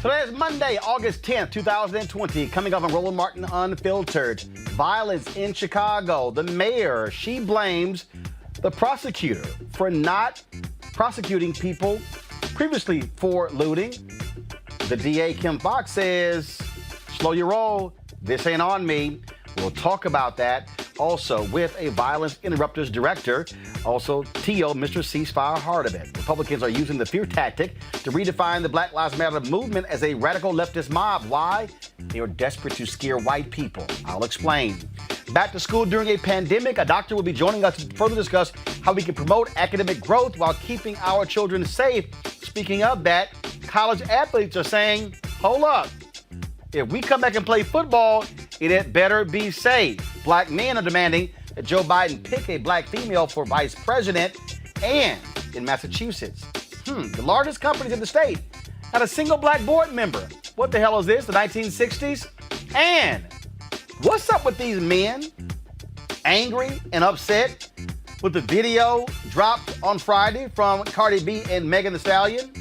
Today is Monday, August 10th, 2020. Coming up on Roland Martin Unfiltered. Violence in Chicago. The mayor, she blames the prosecutor for not prosecuting people previously for looting. The DA, Kim Foxx, says, slow your roll. This ain't on me. We'll talk about that. Also, with a violence interrupters director, also T.O. Mr. Ceasefire Heart of It. Republicans are using the fear tactic to redefine the Black Lives Matter movement as a radical leftist mob. Why? They are desperate to scare white people. I'll explain. Back to school during a pandemic, a doctor will be joining us to further discuss how we can promote academic growth while keeping our children safe. Speaking of that, college athletes are saying, hold up. If we come back and play football, it had better be safe. Black men are demanding that Joe Biden pick a black female for vice president. And in Massachusetts, the largest companies in the state had a single black board member. What the hell is this, the 1960s? And what's up with these men angry and upset with the video dropped on Friday from Cardi B and Megan Thee Stallion?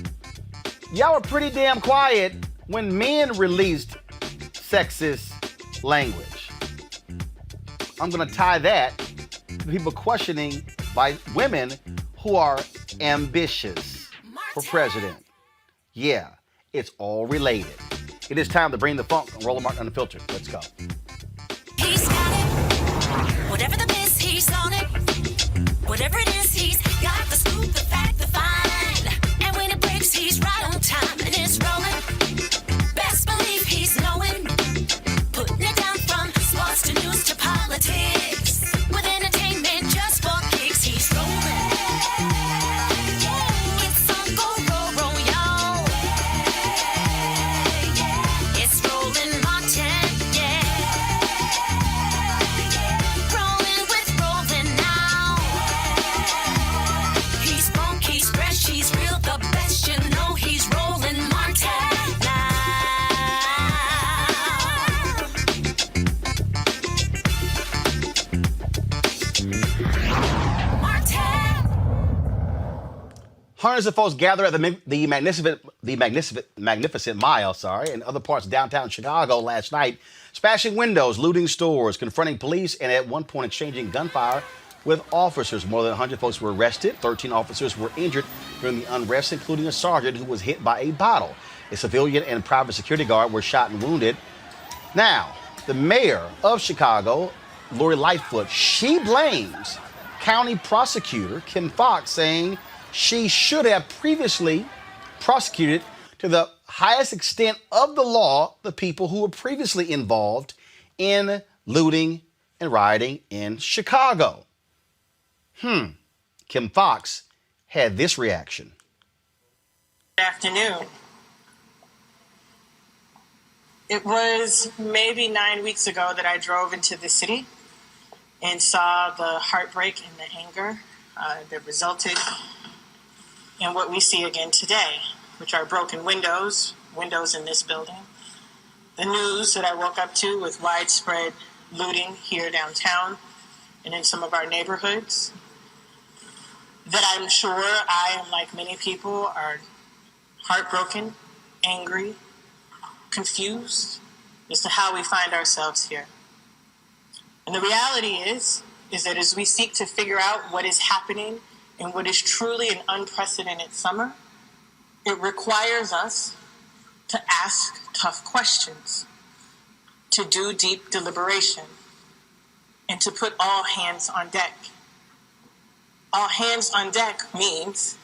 Y'all were pretty damn quiet when men released sexist language. I'm going to tie that to people questioning by women who are ambitious for president. Yeah, it's all related. It is time to bring the funk on Roland Martin Unfiltered. Let's go. He's got it. Whatever the miss, he's on it. Whatever it is, he's got the scoop, the fact, the find. And when it breaks, he's right on time and it's rolling. Best believe he's knowing. Putting it down from sports to news to politics. With entertainment just for kicks, he's rolling. It's on go, roll, y'all. It's Roland Martin, Rolling with Roland now. He's funk, he's fresh, he's real, the best, you know he's Roland Martin now. Hundreds of folks gathered at the Magnificent Mile, in other parts of downtown Chicago last night, smashing windows, looting stores, confronting police, and at one point exchanging gunfire with officers. More than 100 folks were arrested. 13 officers were injured during the unrest, including a sergeant who was hit by a bottle. A civilian and private security guard were shot and wounded. Now, the mayor of Chicago, Lori Lightfoot, she blames county prosecutor Kim Foxx, saying she should have previously prosecuted to the highest extent of the law the people who were previously involved in looting and rioting in Chicago. Kim Foxx had this reaction. Good afternoon. It was maybe 9 weeks ago that I drove into the city and saw the heartbreak and the anger that resulted in what we see again today, which are broken windows in this building. The news that I woke up to with widespread looting here downtown and in some of our neighborhoods, that I'm sure I, and like many people, are heartbroken, angry, confused as to how we find ourselves here. And the reality is that as we seek to figure out what is happening in what is truly an unprecedented summer, it requires us to ask tough questions, to do deep deliberation, and to put all hands on deck. All hands on deck means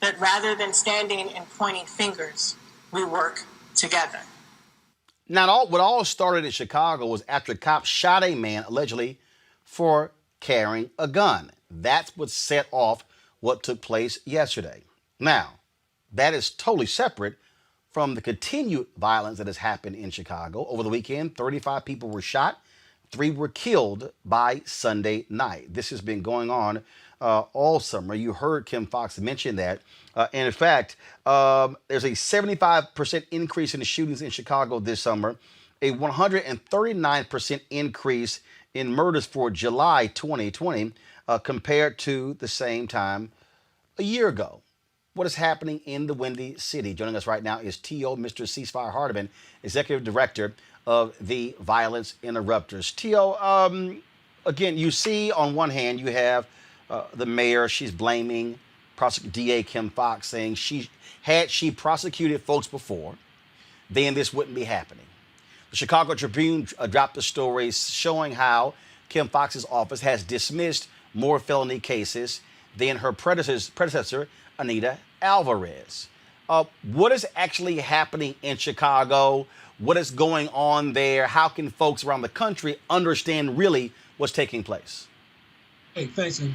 that rather than standing and pointing fingers, we work together. Now, what all started in Chicago was after cops shot a man allegedly for carrying a gun. That's what set off what took place yesterday. Now, that is totally separate from the continued violence that has happened in Chicago. Over the weekend, 35 people were shot, 3 were killed by Sunday night. This has been going on all summer. You heard Kim Foxx mention that. And in fact, there's a 75% increase in the shootings in Chicago this summer, a 139% increase in murders for July 2020 compared to the same time a year ago. what is happening in the Windy City. Joining us right now is T.O. Mr. Ceasefire Hardiman, Executive Director of the Violence Interrupters. T.O., again, you see on one hand you have the mayor. She's blaming DA Kim Foxx, saying had she prosecuted folks before, then this wouldn't be happening. The Chicago Tribune dropped a story showing how Kim Foxx's office has dismissed more felony cases than her predecessor, Anita Alvarez. What is actually happening in Chicago? What is going on there? How can folks around the country understand really what's taking place? Hey, thanks, and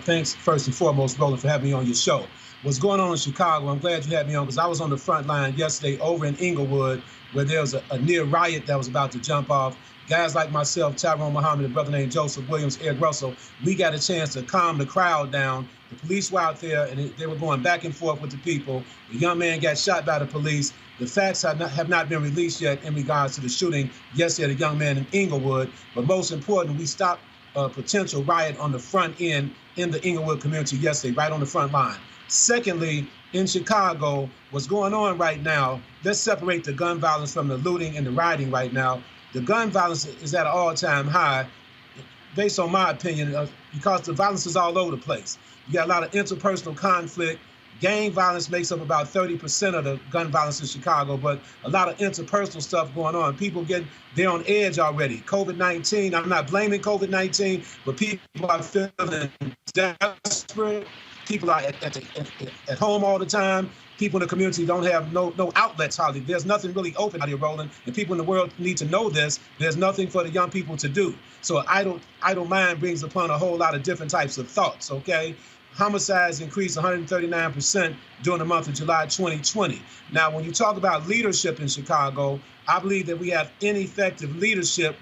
thanks first and foremost, Roland, for having me on your show. What's going on in Chicago? I'm glad you had me on because I was on the front line yesterday over in Inglewood, where there was a near riot that was about to jump off. Guys like myself, Tyrone Muhammad, a brother named Joseph Williams, Ed Russell, we got a chance to calm the crowd down. The police were out there, and they were going back and forth with the people. The young man got shot by the police. The facts have not been released yet in regards to the shooting yesterday, the young man in Inglewood. But most important, we stopped a potential riot on the front end in the Inglewood community yesterday, right on the front line. Secondly, in Chicago, what's going on right now, let's separate the gun violence from the looting and the rioting right now. The gun violence is at an all-time high, based on my opinion, because the violence is all over the place. You got a lot of interpersonal conflict. Gang violence makes up about 30% of the gun violence in Chicago, but a lot of interpersonal stuff going on. People they're on edge already. COVID-19, I'm not blaming COVID-19, but people are feeling desperate. People are at home all the time. People in the community don't have no outlets hardly. There's nothing really open out here, Roland, and people in the world need to know this. There's nothing for the young people to do. So idle mind brings upon a whole lot of different types of thoughts, okay? Homicides increased 139% during the month of July 2020. Now, when you talk about leadership in Chicago, I believe that we have ineffective leadership.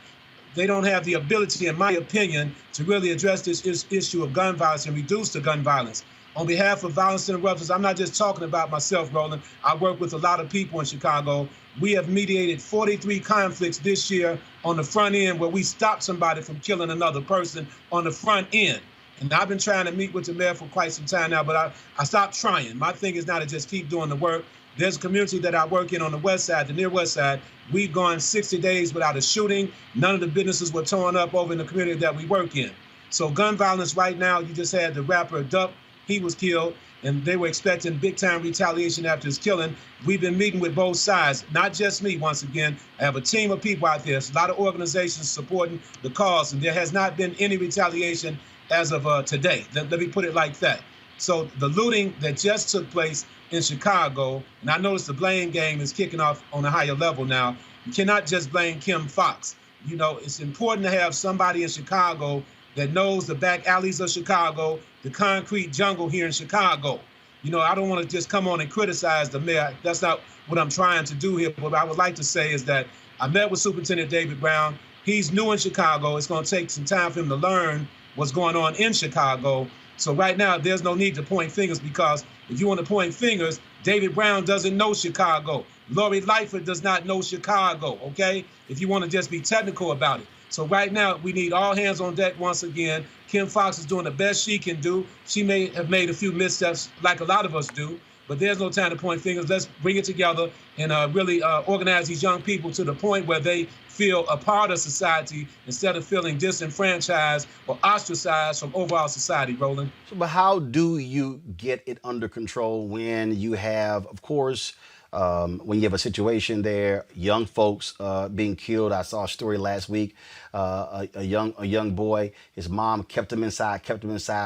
They don't have the ability, in my opinion, to really address this issue of gun violence and reduce the gun violence. On behalf of Violence Interrupters, I'm not just talking about myself, Roland. I work with a lot of people in Chicago. We have mediated 43 conflicts this year on the front end where we stopped somebody from killing another person on the front end. And I've been trying to meet with the mayor for quite some time now, but I stopped trying. My thing is now to just keep doing the work. There's a community that I work in on the west side, the near west side. We've gone 60 days without a shooting. None of the businesses were torn up over in the community that we work in. So gun violence right now, you just had the rapper Duck. He was killed, and they were expecting big-time retaliation after his killing. We've been meeting with both sides, not just me, once again. I have a team of people out there. There's a lot of organizations supporting the cause, and there has not been any retaliation as of today. Let me put it like that. So the looting that just took place in Chicago, and I notice the blame game is kicking off on a higher level now. You cannot just blame Kim Foxx. You know, it's important to have somebody in Chicago that knows the back alleys of Chicago, the concrete jungle here in Chicago. You know, I don't want to just come on and criticize the mayor. That's not what I'm trying to do here. What I would like to say is that I met with Superintendent David Brown. He's new in Chicago. It's going to take some time for him to learn what's going on in Chicago. So right now, there's no need to point fingers, because if you want to point fingers, David Brown doesn't know Chicago. Lori Lightfoot does not know Chicago, okay? If you want to just be technical about it. So right now, we need all hands on deck once again. Kim Foxx is doing the best she can do. She may have made a few missteps like a lot of us do, but there's no time to point fingers. Let's bring it together and really organize these young people to the point where they feel a part of society instead of feeling disenfranchised or ostracized from overall society, Roland. So, but how do you get it under control when you have, of course, when you have a situation there, young folks being killed? I saw a story last week, a young boy, his mom kept him inside.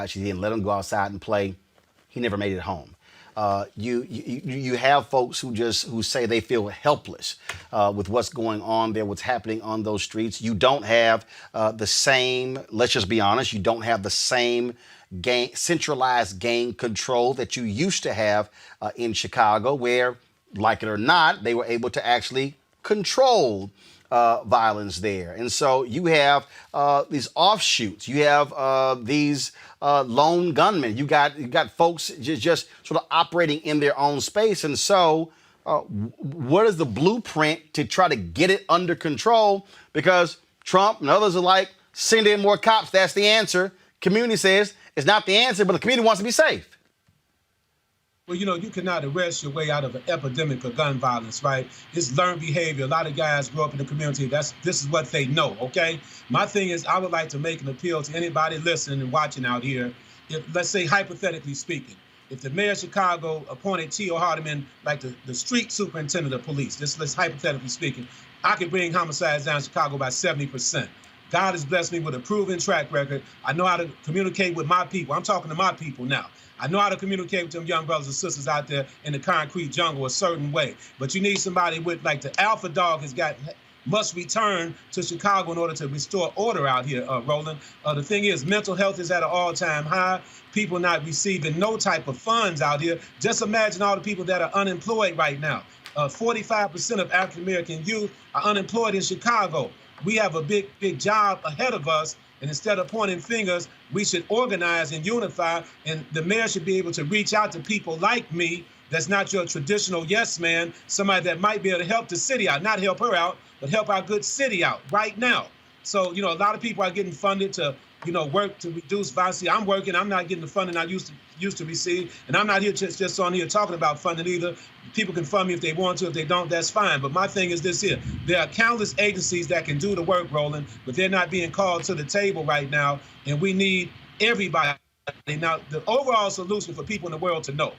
She didn't let him go outside and play. He never made it home. You have folks who say they feel helpless with what's going on there, what's happening on those streets. You don't have the same, let's just be honest, you don't have the same centralized gang control that you used to have in Chicago, where, like it or not, they were able to actually control violence there. And so you have these offshoots. You have these lone gunmen. You got folks just sort of operating in their own space. And so what is the blueprint to try to get it under control? Because Trump and others are like, send in more cops. That's the answer. Community says it's not the answer, but the community wants to be safe. Well, you cannot arrest your way out of an epidemic of gun violence, right? It's learned behavior. A lot of guys grow up in the community. This is what they know, okay? My thing is, I would like to make an appeal to anybody listening and watching out here. If, let's say, hypothetically speaking, if the mayor of Chicago appointed T.O. Hardiman like the street superintendent of police, let's hypothetically speaking, I could bring homicides down in Chicago by 70%. God has blessed me with a proven track record. I know how to communicate with my people. I'm talking to my people now. I know how to communicate with them young brothers and sisters out there in the concrete jungle a certain way. But you need somebody with, like, the alpha dog must return to Chicago in order to restore order out here, Roland. The thing is, mental health is at an all-time high. People not receiving no type of funds out here. Just imagine all the people that are unemployed right now. 45% of African-American youth are unemployed in Chicago. We have a big job ahead of us. And instead of pointing fingers, we should organize and unify. And the mayor should be able to reach out to people like me that's not your traditional yes man, somebody that might be able to help the city out, not help her out, but help our good city out right now. So, a lot of people are getting funded to, work to reduce violence. I'm working. I'm not getting the funding I used to receive. And I'm not here just on here talking about funding either. People can fund me if they want to. If they don't, that's fine. But my thing is this here. There are countless agencies that can do the work, Roland, but they're not being called to the table right now. And we need everybody. Now, the overall solution for people in the world to know,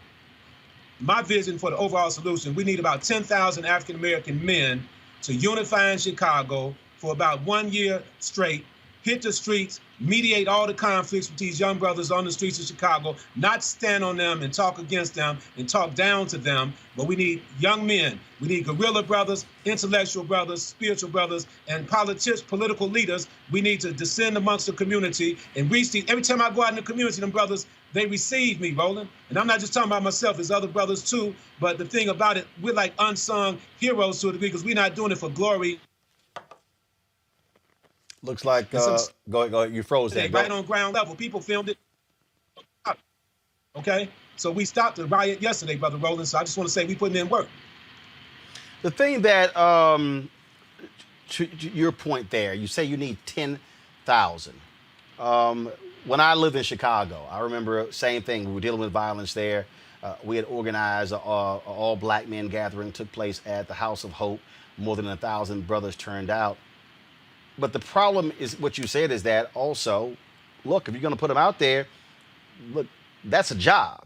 my vision for the overall solution, we need about 10,000 African-American men to unify in Chicago for about 1 year straight, hit the streets, mediate all the conflicts with these young brothers on the streets of Chicago, not stand on them and talk against them and talk down to them, but we need young men. We need guerrilla brothers, intellectual brothers, spiritual brothers, and political leaders. We need to descend amongst the community and reach these. Every time I go out in the community, them brothers, they receive me, Roland. And I'm not just talking about myself, there's other brothers too, but the thing about it, we're like unsung heroes to a degree because we're not doing it for glory. Looks like, go, you froze there. Right on ground level. People filmed it. Okay? So we stopped the riot yesterday, Brother Roland, so I just want to say we putting in work. The thing that, to your point there, you say you need 10,000. When I lived in Chicago, I remember same thing. We were dealing with violence there. We had organized an all-black men gathering, took place at the House of Hope. More than 1,000 brothers turned out. But the problem is what you said is that also, look, if you're going to put them out there, look, that's a job.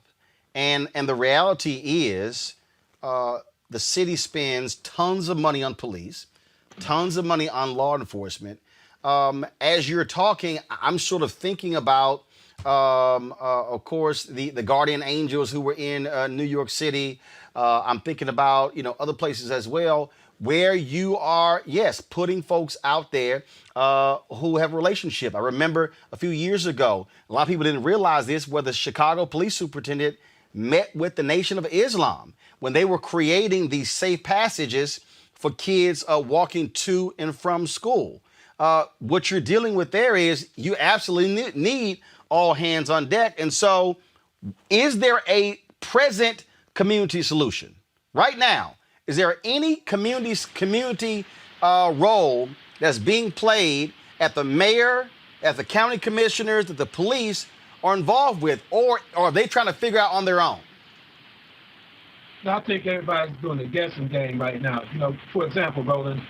And the reality is the city spends tons of money on police, tons of money on law enforcement. As you're talking, I'm sort of thinking about, of course, the guardian angels who were in New York City. I'm thinking about, other places as well, where you are, yes, putting folks out there who have a relationship. I remember a few years ago, a lot of people didn't realize this, where the Chicago police superintendent met with the Nation of Islam when they were creating these safe passages for kids walking to and from school. What you're dealing with there is you absolutely need all hands on deck. And so is there a present community solution right now? Is there any community role that's being played at the mayor, at the county commissioners, that the police are involved with, or are they trying to figure out on their own? I think everybody's doing a guessing game right now. For example, Roland,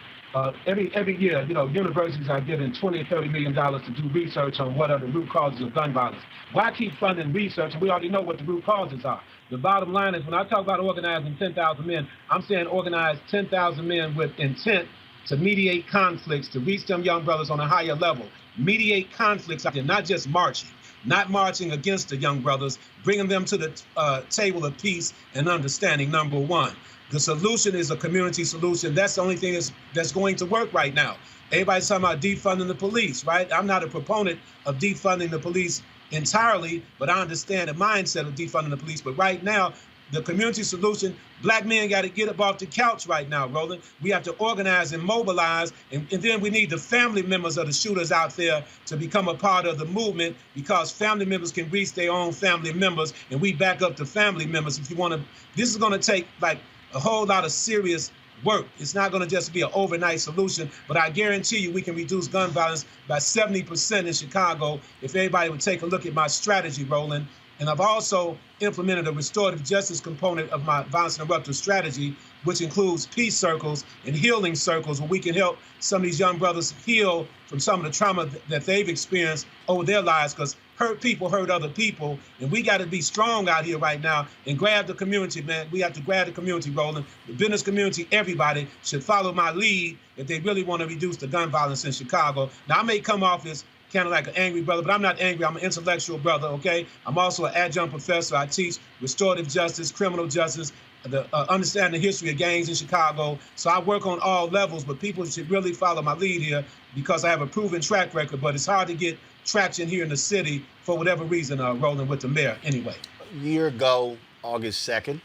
every year, universities are given $20 or $30 million to do research on what are the root causes of gun violence. Why keep funding research? We already know what the root causes are. The bottom line is when I talk about organizing 10,000 men, I'm saying organize 10,000 men with intent to mediate conflicts, to reach them young brothers on a higher level. Mediate conflicts out there, not just marching, not marching against the young brothers, bringing them to the table of peace and understanding, number one. The solution is a community solution. That's the only thing that's going to work right now. Everybody's talking about defunding the police, right? I'm not a proponent of defunding the police entirely, but I understand the mindset of defunding the police. But right now, the community solution, black men got to get up off the couch right now, Roland. We have to organize and mobilize, and then we need the family members of the shooters out there to become a part of the movement, because family members can reach their own family members, and we back up the family members. If you want to, this is going to take like a whole lot of serious work. It's not going to just be an overnight solution, but I guarantee you we can reduce gun violence by 70% in Chicago if everybody would take a look at my strategy, Roland. And I've also implemented a restorative justice component of my violence interrupter strategy, which includes peace circles and healing circles where we can help some of these young brothers heal from some of the trauma that they've experienced over their lives, because hurt people hurt other people. And we got to be strong out here right now and grab the community, man. We have to grab the community, Roland. The business community, everybody should follow my lead if they really want to reduce the gun violence in Chicago. Now, I may come off as kind of like an angry brother, but I'm not angry. I'm an intellectual brother, okay? I'm also an adjunct professor. I teach restorative justice, criminal justice, the understanding the history of gangs in Chicago. So I work on all levels, but people should really follow my lead here because I have a proven track record, but it's hard to get traction here in the city for whatever reason, Roland, with the mayor anyway. A year ago, August 2nd,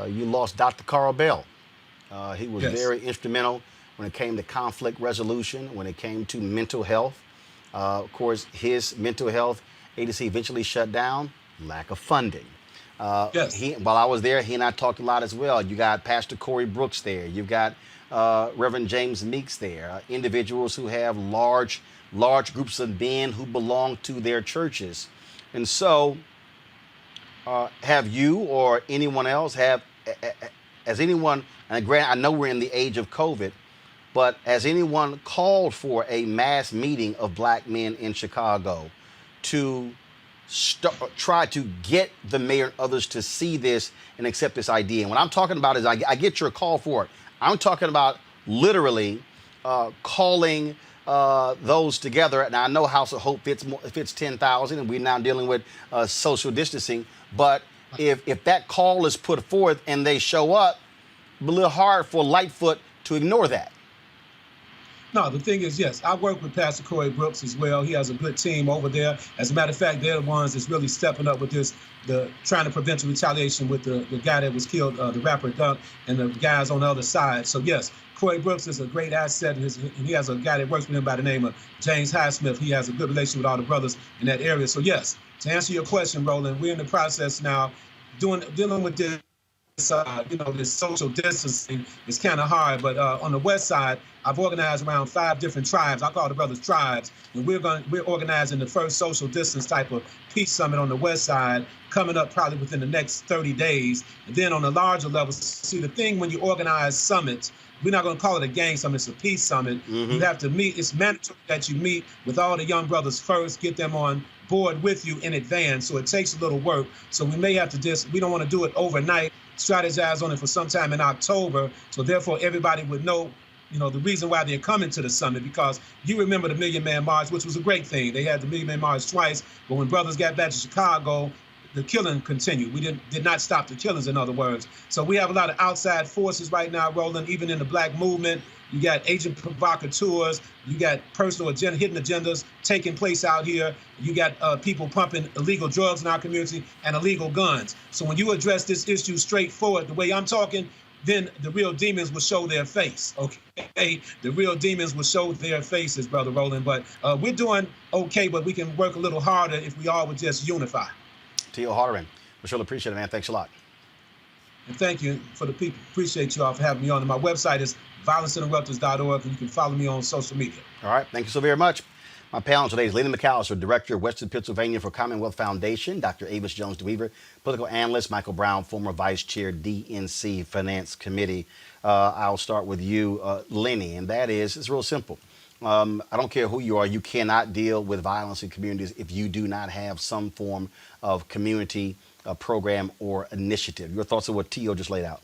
you lost Dr. Carl Bell. He was very instrumental when it came to conflict resolution, when it came to mental health. Of course, his mental health agency eventually shut down, lack of funding. While I was there, he and I talked a lot as well. You got Pastor Corey Brooks there. You've got Reverend James Meeks there, individuals who have large groups of men who belong to their churches. And so have you or anyone else has anyone, and granted, I know we're in the age of COVID, but has anyone called for a mass meeting of black men in Chicago to try to get the mayor and others to see this and accept this idea? And what I'm talking about is, I get your call for it. I'm talking about literally calling those together. And I know House of Hope fits 10,000, and we're now dealing with social distancing. But if that call is put forth and they show up, it's a little hard for Lightfoot to ignore that. No, the thing is, yes, I work with Pastor Corey Brooks as well. He has a good team over there. As a matter of fact, they're the ones that's really stepping up with this, trying to prevent the retaliation with the guy that was killed, the rapper Dunk, and the guys on the other side. So, yes, Corey Brooks is a great asset. And he has a guy that works with him by the name of James Highsmith. He has a good relationship with all the brothers in that area. So, yes, to answer your question, Roland, we're in the process now dealing with this. This social distancing is kind of hard, but on the west side, I've organized around 5 different tribes. I call the brothers tribes, and we're organizing the first social distance type of peace summit on the west side coming up probably within the next 30 days. And then on the larger level, see, the thing when you organize summits, we're not going to call it a gang summit, it's a peace summit. You have to meet, it's mandatory that you meet with all the young brothers first, get them on board with you in advance. So it takes a little work. So we may have to we don't want to do it overnight, strategize on it for sometime in October. So therefore everybody would know, the reason why they're coming to the summit, because you remember the Million Man March, which was a great thing. They had the Million Man March twice, but when brothers got back to Chicago, the killing continued. We did not stop the killings, in other words. So we have a lot of outside forces right now, Roland, even in the black movement. You got agent provocateurs. You got personal hidden agendas taking place out here. You got people pumping illegal drugs in our community and illegal guns. So when you address this issue straightforward, the way I'm talking, then the real demons will show their face, okay? The real demons will show their faces, Brother Roland. But we're doing okay, but we can work a little harder if we all would just unify. T.O. Haldeman, we sure appreciate it, man. Thanks a lot. And thank you for the people. Appreciate you all for having me on. And my website is violenceinterrupters.org, and you can follow me on social media. All right. Thank you so very much. My panel today is Lena McAllister, Director of Western Pennsylvania for Commonwealth Foundation, Dr. Avis Jones-DeWeaver, political analyst, Michael Brown, former Vice Chair, DNC Finance Committee. I'll start with you, Lenny, and that is, it's real simple. I don't care who you are, you cannot deal with violence in communities if you do not have some form of community program or initiative. Your thoughts on what T.O. just laid out?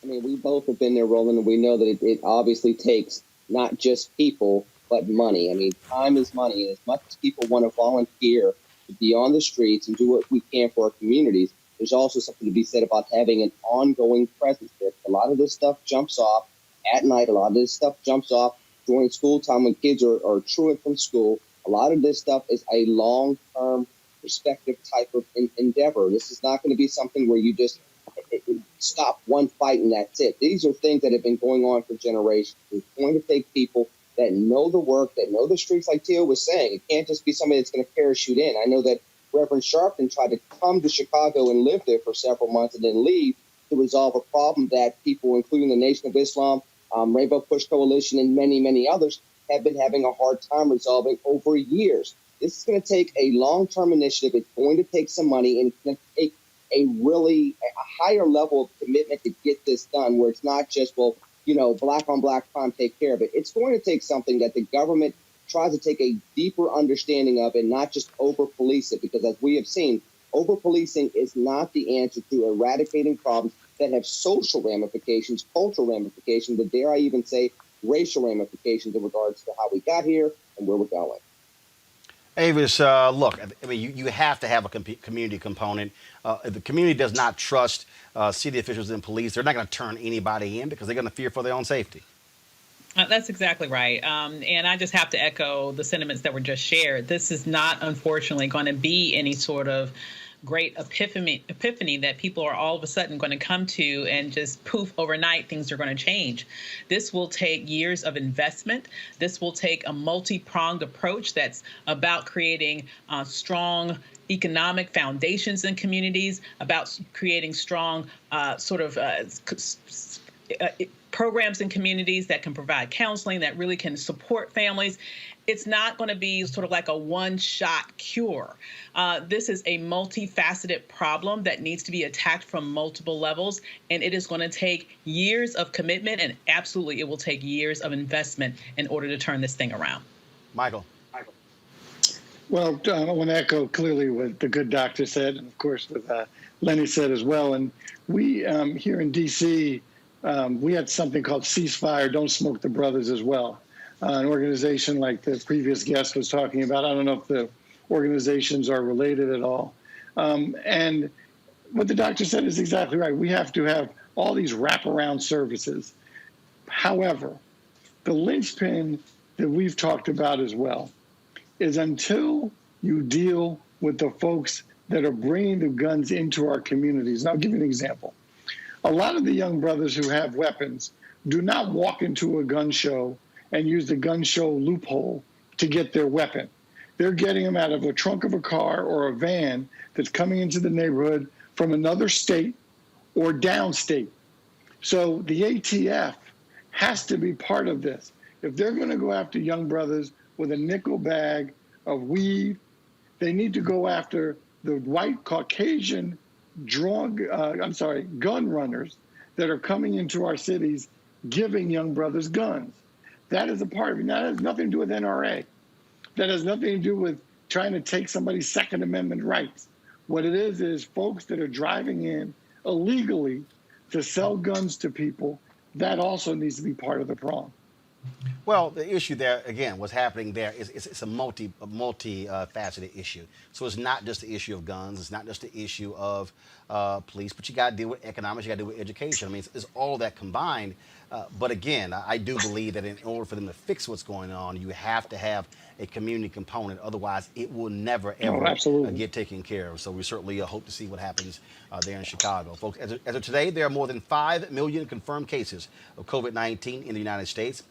I mean, we both have been there, Roland, and we know that it obviously takes not just people, but money. I mean, time is money. And as much as people want to volunteer to be on the streets and do what we can for our communities, there's also something to be said about having an ongoing presence there. A lot of this stuff jumps off at night. A lot of this stuff jumps off during school time when kids are truant from school. A lot of this stuff is a long-term perspective type of endeavor. This is not going to be something where you just stop one fight and that's it. These are things that have been going on for generations. It's going to take people that know the work, that know the streets, like Tio was saying. It can't just be somebody that's going to parachute in. I know that Reverend Sharpton tried to come to Chicago and live there for several months and then leave to resolve a problem that people, including the Nation of Islam, Rainbow Push Coalition, and many, many others have been having a hard time resolving over years. This is going to take a long-term initiative. It's going to take some money, and it's going to take a higher level of commitment to get this done, where it's not just, well, black on black crime, take care of it. It's going to take something that the government tries to take a deeper understanding of and not just over-police it, because as we have seen, over-policing is not the answer to eradicating problems that have social ramifications, cultural ramifications, but dare I even say racial ramifications in regards to how we got here and where we're going. Avis, look, I mean, you have to have a community component. If the community does not trust city officials and police, they're not going to turn anybody in because they're going to fear for their own safety. That's exactly right. And I just have to echo the sentiments that were just shared. This is not, unfortunately, going to be any sort of great epiphany that people are all of a sudden going to come to and just poof, overnight, things are going to change. This will take years of investment. This will take a multi-pronged approach that's about creating strong economic foundations in communities, about creating strong programs in communities that can provide counseling, that really can support families. It's not going to be sort of like a one-shot cure. This is a multifaceted problem that needs to be attacked from multiple levels, and it is going to take years of commitment, and absolutely it will take years of investment in order to turn this thing around. Michael. Well, I want to echo clearly what the good doctor said, and of course what Lenny said as well. And we here in D.C., we had something called Ceasefire, Don't Smoke the Brothers as well. An organization like the previous guest was talking about. I don't know if the organizations are related at all. And what the doctor said is exactly right. We have to have all these wraparound services. However, the linchpin that we've talked about as well is until you deal with the folks that are bringing the guns into our communities. And I'll give you an example. A lot of the young brothers who have weapons do not walk into a gun show and use the gun show loophole to get their weapon. They're getting them out of the trunk of a car or a van that's coming into the neighborhood from another state or downstate. So the ATF has to be part of this. If they're going to go after young brothers with a nickel bag of weed, they need to go after the white Caucasian gun runners that are coming into our cities giving young brothers guns. That is a part of it. Now, that has nothing to do with NRA. That has nothing to do with trying to take somebody's Second Amendment rights. What it is folks that are driving in illegally to sell guns to people. That also needs to be part of the problem. Well, the issue there, again, what's happening there is it's a multi-faceted issue. So it's not just the issue of guns. It's not just the issue of police, but you got to deal with economics. You got to deal with education. I mean, it's all that combined. But again, I do believe that in order for them to fix what's going on, you have to have a community component. Otherwise, it will never, ever get taken care of. So we certainly hope to see what happens there in Chicago. Folks, as of today, there are more than 5 million confirmed cases of COVID-19 in the United States.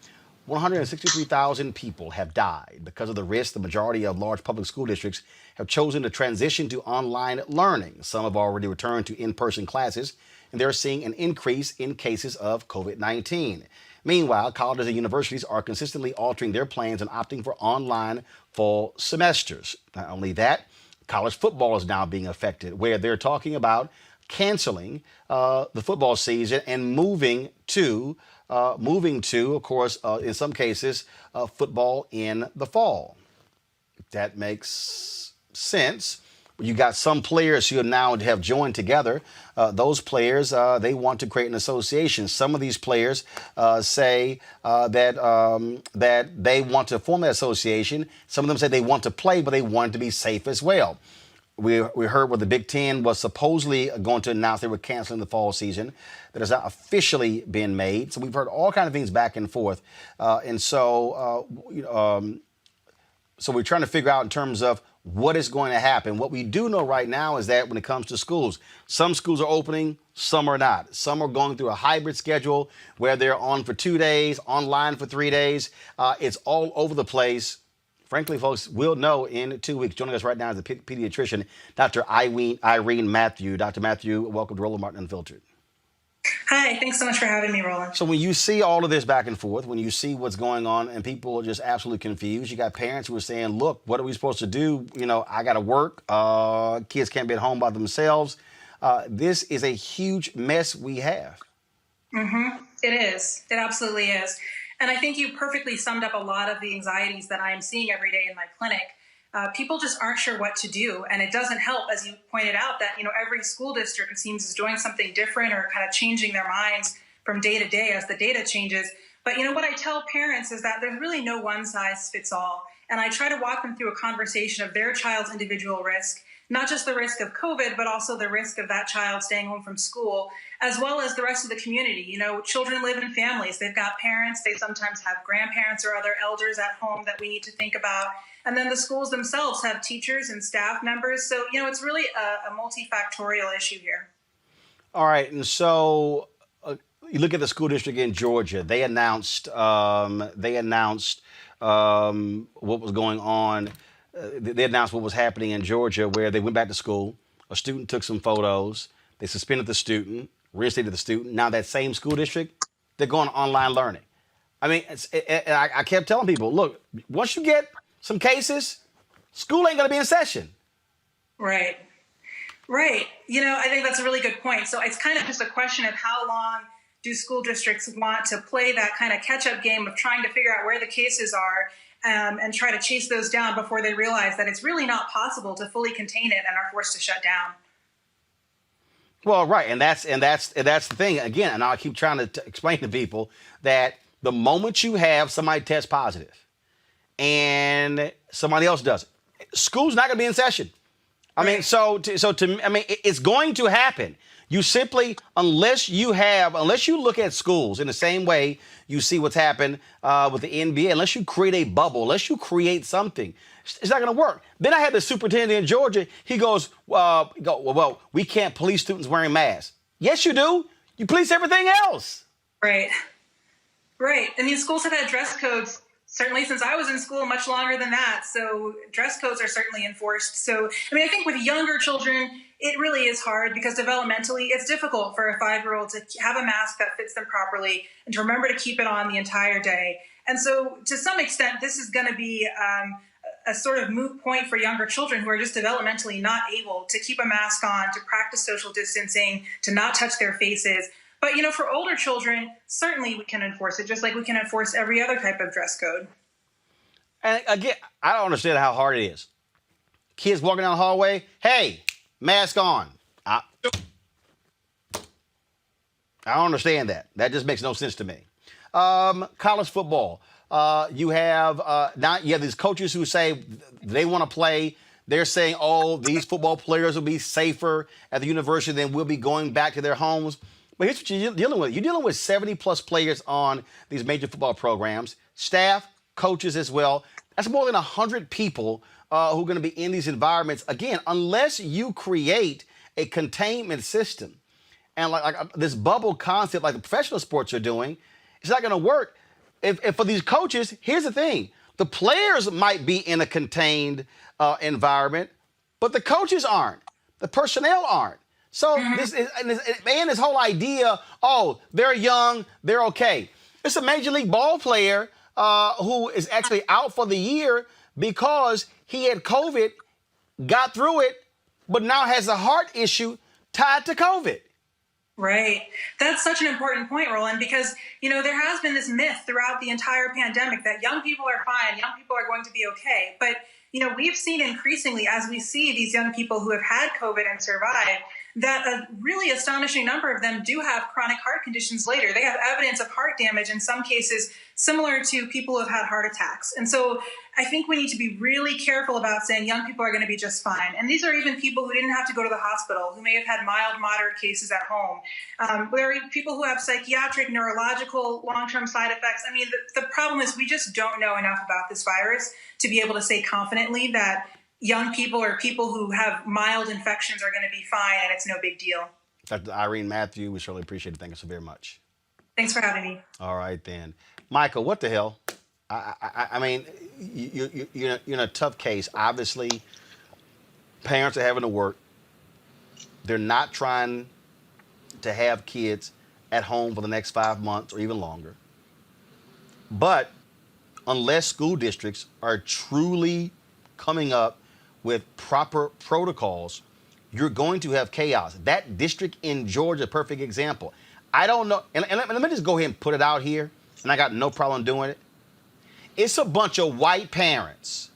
163,000 people have died because of the risk. The majority of large public school districts have chosen to transition to online learning. Some have already returned to in-person classes, and they're seeing an increase in cases of COVID-19. Meanwhile, colleges and universities are consistently altering their plans and opting for online fall semesters. Not only that, college football is now being affected, where they're talking about canceling the football season and moving to, of course, in some cases, football in the fall. That makes sense. You got some players who now have joined together. Those players, they want to create an association. Some of these players say that they want to form that association. Some of them say they want to play, but they want to be safe as well. We heard where the Big Ten was supposedly going to announce they were canceling the fall season. That has not officially been made. So we've heard all kinds of things back and forth. So we're trying to figure out in terms of what is going to happen. What we do know right now is that when it comes to schools, some schools are opening, some are not. Some are going through a hybrid schedule where they're on for 2 days, online for 3 days. It's all over the place. Frankly, folks, we'll know in 2 weeks. Joining us right now is the pediatrician, Dr. Irene Matthew. Dr. Matthew, welcome to Roland Martin Unfiltered. Hi. Hi, thanks so much for having me, Roland. So when you see all of this back and forth, when you see what's going on and people are just absolutely confused, you got parents who are saying, look, what are we supposed to do? I got to work. Kids can't be at home by themselves. This is a huge mess we have. It is. It absolutely is. And I think you perfectly summed up a lot of the anxieties that I'm seeing every day in my clinic. People just aren't sure what to do. And it doesn't help, as you pointed out, that, every school district, it seems, is doing something different or kind of changing their minds from day to day as the data changes. But, what I tell parents is that there's really no one size fits all. And I try to walk them through a conversation of their child's individual risk, not just the risk of COVID, but also the risk of that child staying home from school, as well as the rest of the community. Children live in families. They've got parents. They sometimes have grandparents or other elders at home that we need to think about. And then the schools themselves have teachers and staff members. So, it's really a multifactorial issue here. All right. And so you look at the school district in Georgia. They announced what was going on. They announced what was happening in Georgia, where they went back to school. A student took some photos. They suspended the student, reinstated the student. Now that same school district, they're going online learning. I mean, I kept telling people, look, once you get some cases, school ain't going to be in session. Right. I think that's a really good point. So it's kind of just a question of how long do school districts want to play that kind of catch-up game of trying to figure out where the cases are and try to chase those down before they realize that it's really not possible to fully contain it and are forced to shut down. Well, right, and that's the thing again. And I keep trying to explain to people that the moment you have somebody test positive and somebody else does it, school's not going to be in session. I mean, it's going to happen. You simply, unless you look at schools in the same way you see what's happened with the NBA, unless you create a bubble, unless you create something, it's not going to work. Then I had the superintendent in Georgia. He goes, well, we can't police students wearing masks. Yes, you do. You police everything else. Right. I mean, schools have had dress codes certainly since I was in school, much longer than that. So dress codes are certainly enforced. So, I think with younger children, it really is hard because developmentally, it's difficult for a 5-year-old to have a mask that fits them properly and to remember to keep it on the entire day. And so to some extent, this is going to be a sort of moot point for younger children who are just developmentally not able to keep a mask on, to practice social distancing, to not touch their faces. But, for older children, certainly we can enforce it, just like we can enforce every other type of dress code. And again, I don't understand how hard it is. Kids walking down the hallway, hey, mask on. I don't understand that. That just makes no sense to me. College football. You have these coaches who say they want to play. They're saying, these football players will be safer at the university than we'll be going back to their homes. But here's what you're dealing with. You're dealing with 70-plus players on these major football programs, staff, coaches as well. That's more than 100 people who are going to be in these environments. Again, unless you create a containment system and like this bubble concept like the professional sports are doing, it's not going to work. If for these coaches, here's the thing. The players might be in a contained environment, but the coaches aren't. The personnel aren't. So this whole idea, they're young, they're okay. It's a Major League ball player who is actually out for the year because he had COVID, got through it, but now has a heart issue tied to COVID. Right. That's such an important point, Roland, because, there has been this myth throughout the entire pandemic that young people are fine, young people are going to be okay. But, we've seen increasingly as we see these young people who have had COVID and survived, that a really astonishing number of them do have chronic heart conditions later. They have evidence of heart damage, in some cases similar to people who have had heart attacks. And so I think we need to be really careful about saying young people are going to be just fine. And these are even people who didn't have to go to the hospital, who may have had mild, moderate cases at home. There are people who have psychiatric, neurological, long-term side effects. I mean, the problem is we just don't know enough about this virus to be able to say confidently that young people or people who have mild infections are going to be fine and it's no big deal. Dr. Irene Matthew, we surely appreciate it. Thank you so very much. Thanks for having me. All right, then. Michael, what the hell? I mean, you're in a tough case. Obviously, parents are having to work. They're not trying to have kids at home for the next 5 months or even longer. But unless school districts are truly coming up with proper protocols, you're going to have chaos. That district in Georgia, perfect example. I don't know, and let me just go ahead and put it out here, and I got no problem doing it. It's a bunch of white parents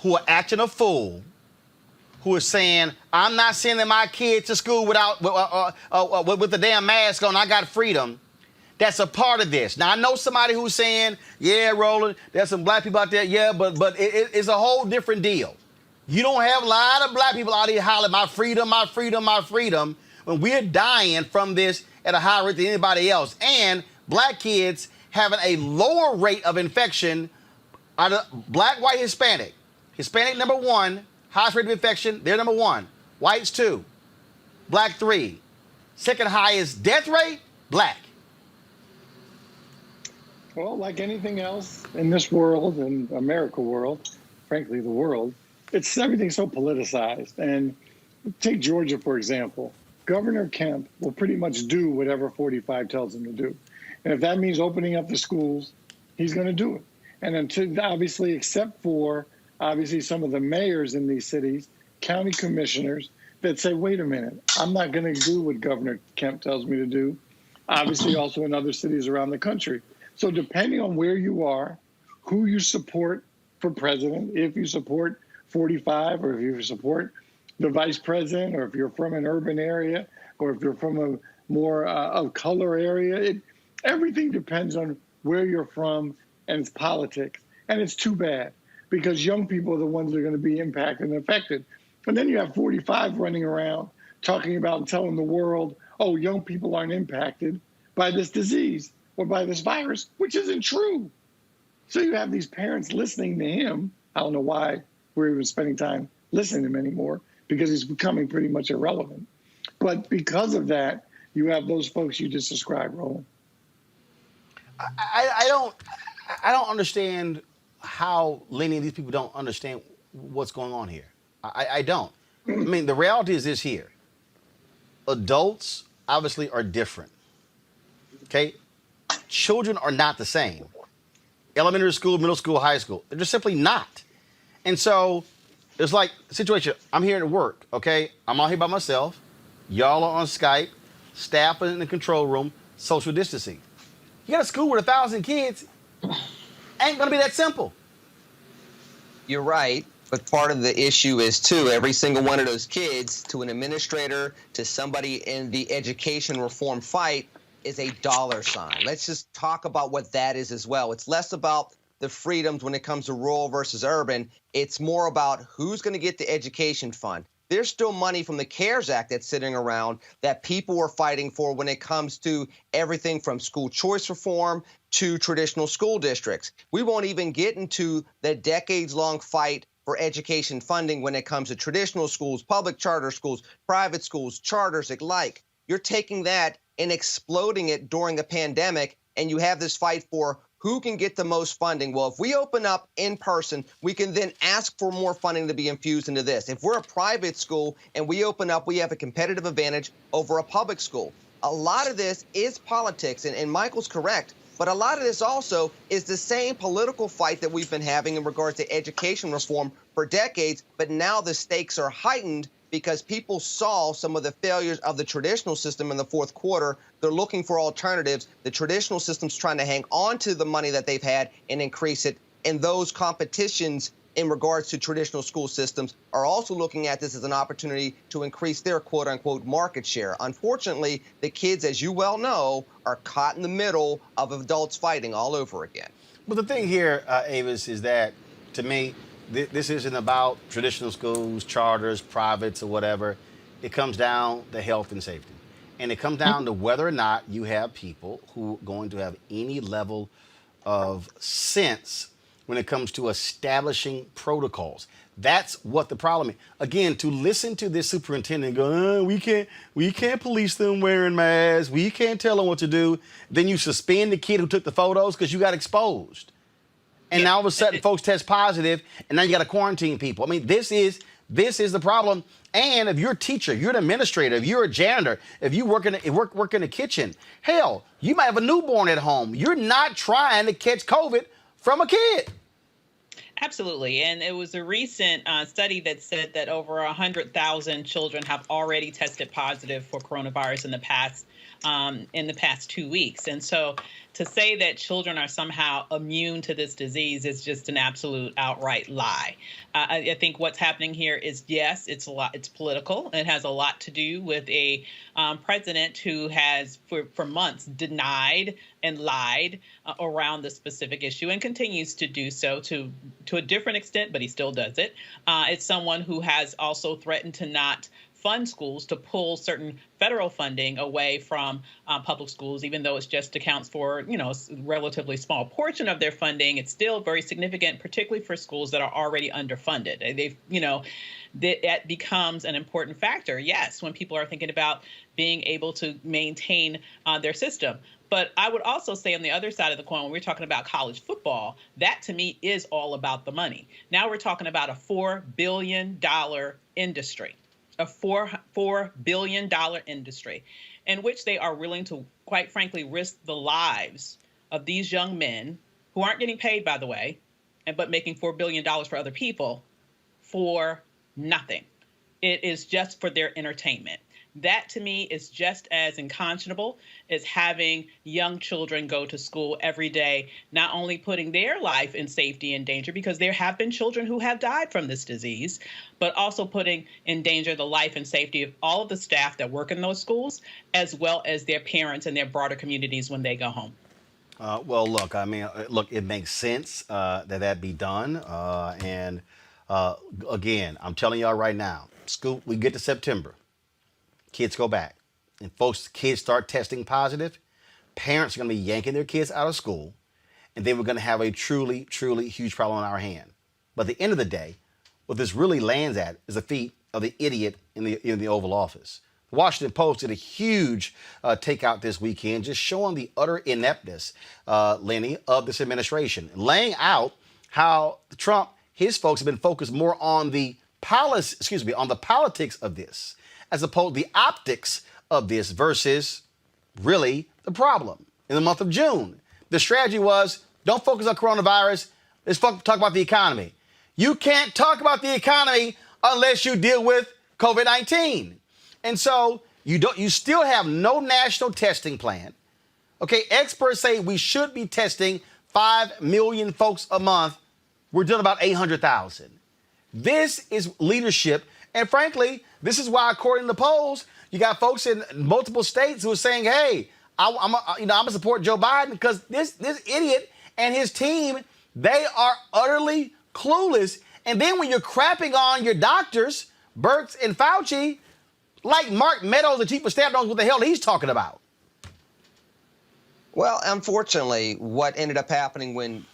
who are acting a fool, who are saying, I'm not sending my kid to school without with the damn mask on, I got freedom. That's a part of this. Now, I know somebody who's saying, yeah, Roland, there's some black people out there. Yeah, but it's a whole different deal. You don't have a lot of black people out here hollering, my freedom, my freedom, my freedom, when we're dying from this at a higher rate than anybody else. And black kids having a lower rate of infection out of black, white, Hispanic. Hispanic, number one, highest rate of infection, they're number one. Whites, two. Black, three. Second highest death rate, black. Well, like anything else in this world, in America world, frankly, the world, it's everything's so politicized. And take Georgia, for example. Governor Kemp will pretty much do whatever 45 tells him to do. And if that means opening up the schools, he's going to do it. And until, obviously, except for, obviously, some of the mayors in these cities, county commissioners, that say, wait a minute, I'm not going to do what Governor Kemp tells me to do. Obviously, also in other cities around the country. So depending on where you are, who you support for president, if you support 45 or if you support the vice president, or if you're from an urban area, or if you're from a more of color area, everything depends on where you're from and it's politics. And it's too bad because young people are the ones that are going to be impacted and affected. And then you have 45 running around talking about and telling the world, oh, young people aren't impacted by this disease or by this virus, which isn't true. So you have these parents listening to him. I don't know why we're even spending time listening to him anymore, because he's becoming pretty much irrelevant. But because of that, you have those folks you just described, Roland. I don't understand how many of these people don't understand what's going on here. I don't. I mean, the reality is this here. Adults obviously are different. Okay? Children are not the same. Elementary school, middle school, high school. They're just simply not. And so it's like a situation. I'm here at work, okay? I'm out here by myself. Y'all are on Skype. Staff in the control room. Social distancing. You got a school with 1,000 kids. Ain't gonna be that simple. You're right. But part of the issue is, too, every single one of those kids, to an administrator, to somebody in the education reform fight, is a dollar sign. Let's just talk about what that is as well. It's less about the freedoms when it comes to rural versus urban. It's more about who's going to get the education fund. There's still money from the CARES Act that's sitting around that people are fighting for when it comes to everything from school choice reform to traditional school districts. We won't even get into the decades-long fight for education funding when it comes to traditional schools, public charter schools, private schools, charters alike. You're taking that and exploding it during the pandemic, and you have this fight for who can get the most funding. Well, if we open up in person, we can then ask for more funding to be infused into this. If we're a private school and we open up, we have a competitive advantage over a public school. A lot of this is politics, and Michael's correct, but a lot of this also is the same political fight that we've been having in regards to education reform for decades, but now the stakes are heightened because people saw some of the failures of the traditional system in the fourth quarter. They're looking for alternatives. The traditional system's trying to hang on to the money that they've had and increase it. And those competitions in regards to traditional school systems are also looking at this as an opportunity to increase their quote-unquote market share. Unfortunately, the kids, as you well know, are caught in the middle of adults fighting all over again. But the thing here, Avis, is that, to me, this isn't about traditional schools, charters, privates, or whatever. It comes down to health and safety. And it comes down to whether or not you have people who are going to have any level of sense when it comes to establishing protocols. That's what the problem is. Again, to listen to this superintendent go, we can't police them wearing masks. We can't tell them what to do. Then you suspend the kid who took the photos because you got exposed. And now all of a sudden folks test positive, and now you got to quarantine people. I mean, this is This is the problem. And if you're a teacher, you're an administrator, if you're a janitor, if you work in the kitchen, hell, you might have a newborn at home. You're not trying to catch COVID from a kid. Absolutely. And it was a recent study that said that over 100,000 children have already tested positive for coronavirus in the past 2 weeks. And so to say that children are somehow immune to this disease is just an absolute outright lie. I think what's happening here is, yes, it's political. It has a lot to do with a president who has for months denied and lied around the specific issue and continues to do so to a different extent, but he still does it. It's someone who has also threatened to not fund schools, to pull certain federal funding away from public schools, even though it just accounts for, a relatively small portion of their funding. It's still very significant, particularly for schools that are already underfunded. That becomes an important factor, yes, when people are thinking about being able to maintain their system. But I would also say on the other side of the coin, when we're talking about college football, that to me is all about the money. Now we're talking about a $4 billion industry. A $4 billion industry in which they are willing to, quite frankly, risk the lives of these young men who aren't getting paid, by the way, but making $4 billion for other people for nothing. It is just for their entertainment. That, to me, is just as unconscionable as having young children go to school every day, not only putting their life in safety and danger, because there have been children who have died from this disease, but also putting in danger the life and safety of all of the staff that work in those schools, as well as their parents and their broader communities when they go home. Well, look, it makes sense that be done. Again, I'm telling y'all right now, school, we get to September. Kids go back, and kids start testing positive. Parents are going to be yanking their kids out of school, and then we're going to have a truly, truly huge problem on our hand. But at the end of the day, what this really lands at is the feet of the idiot in the Oval Office. The Washington Post did a huge takeout this weekend, just showing the utter ineptness, Lenny, of this administration, laying out how Trump, his folks, have been focused more on the politics of this, as opposed to the optics of this versus really the problem. In the month of June, the strategy was, don't focus on coronavirus, let's talk about the economy. You can't talk about the economy unless you deal with COVID-19. And so you still have no national testing plan. Okay, experts say we should be testing 5 million folks a month. We're doing about 800,000. This is leadership. And frankly, this is why, according to the polls, you got folks in multiple states who are saying, hey, I'm gonna support Joe Biden because this idiot and his team, they are utterly clueless. And then when you're crapping on your doctors, Birx and Fauci, like Mark Meadows, the chief of staff, knows what the hell he's talking about. Well, unfortunately, what ended up happening when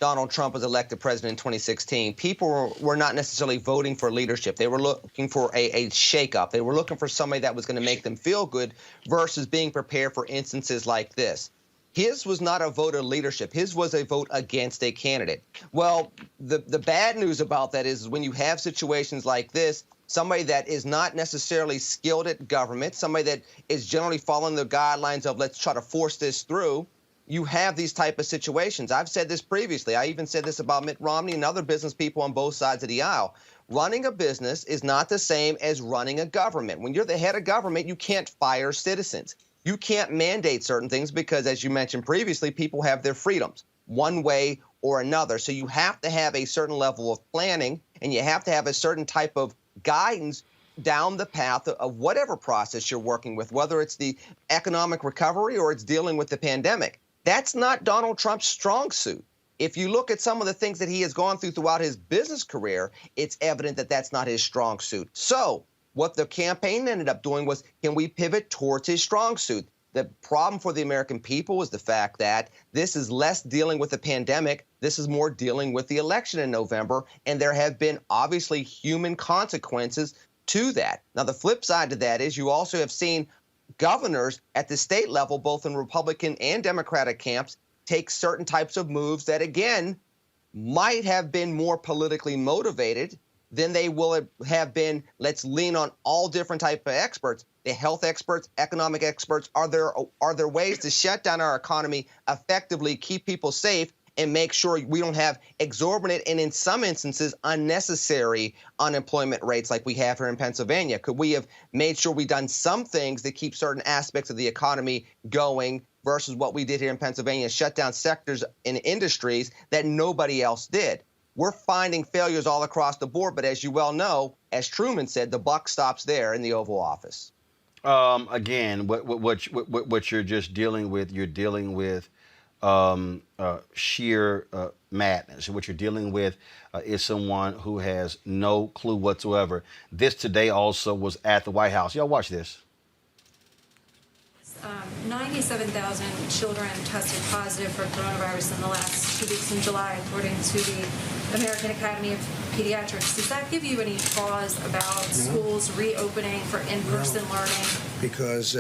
Donald Trump was elected president in 2016, people were not necessarily voting for leadership. They were looking for a shakeup. They were looking for somebody that was going to make them feel good versus being prepared for instances like this. His was not a vote of leadership. His was a vote against a candidate. Well, the bad news about that is when you have situations like this, somebody that is not necessarily skilled at government, somebody that is generally following the guidelines of let's try to force this through, you have these type of situations. I've said this previously. I even said this about Mitt Romney and other business people on both sides of the aisle. Running a business is not the same as running a government. When you're the head of government, you can't fire citizens. You can't mandate certain things because, as you mentioned previously, people have their freedoms one way or another. So you have to have a certain level of planning, and you have to have a certain type of guidance down the path of whatever process you're working with, whether it's the economic recovery or it's dealing with the pandemic. That's not Donald Trump's strong suit. If you look at some of the things that he has gone throughout his business career, it's evident that that's not his strong suit. So what the campaign ended up doing was, can we pivot towards his strong suit? The problem for the American people is the fact that this is less dealing with the pandemic. This is more dealing with the election in November. And there have been obviously human consequences to that. Now, the flip side to that is you also have seen governors at the state level, both in Republican and Democratic camps, take certain types of moves that, again, might have been more politically motivated then they will have been, let's lean on all different type of experts. The health experts, economic experts. Are there ways to shut down our economy effectively, keep people safe, and make sure we don't have exorbitant and in some instances unnecessary unemployment rates like we have here in Pennsylvania? Could we have made sure we've done some things that keep certain aspects of the economy going versus what we did here in Pennsylvania, shut down sectors and industries that nobody else did? We're finding failures all across the board, but as you well know, as Truman said, the buck stops there in the Oval Office. Again, what you're just dealing with, you're dealing with sheer madness. What you're dealing with is someone who has no clue whatsoever. This today also was at the White House. Y'all watch this. 97,000 children tested positive for coronavirus in the last 2 weeks in July, according to the American Academy of Pediatrics. Does that give you any pause about schools reopening for in-person learning? Because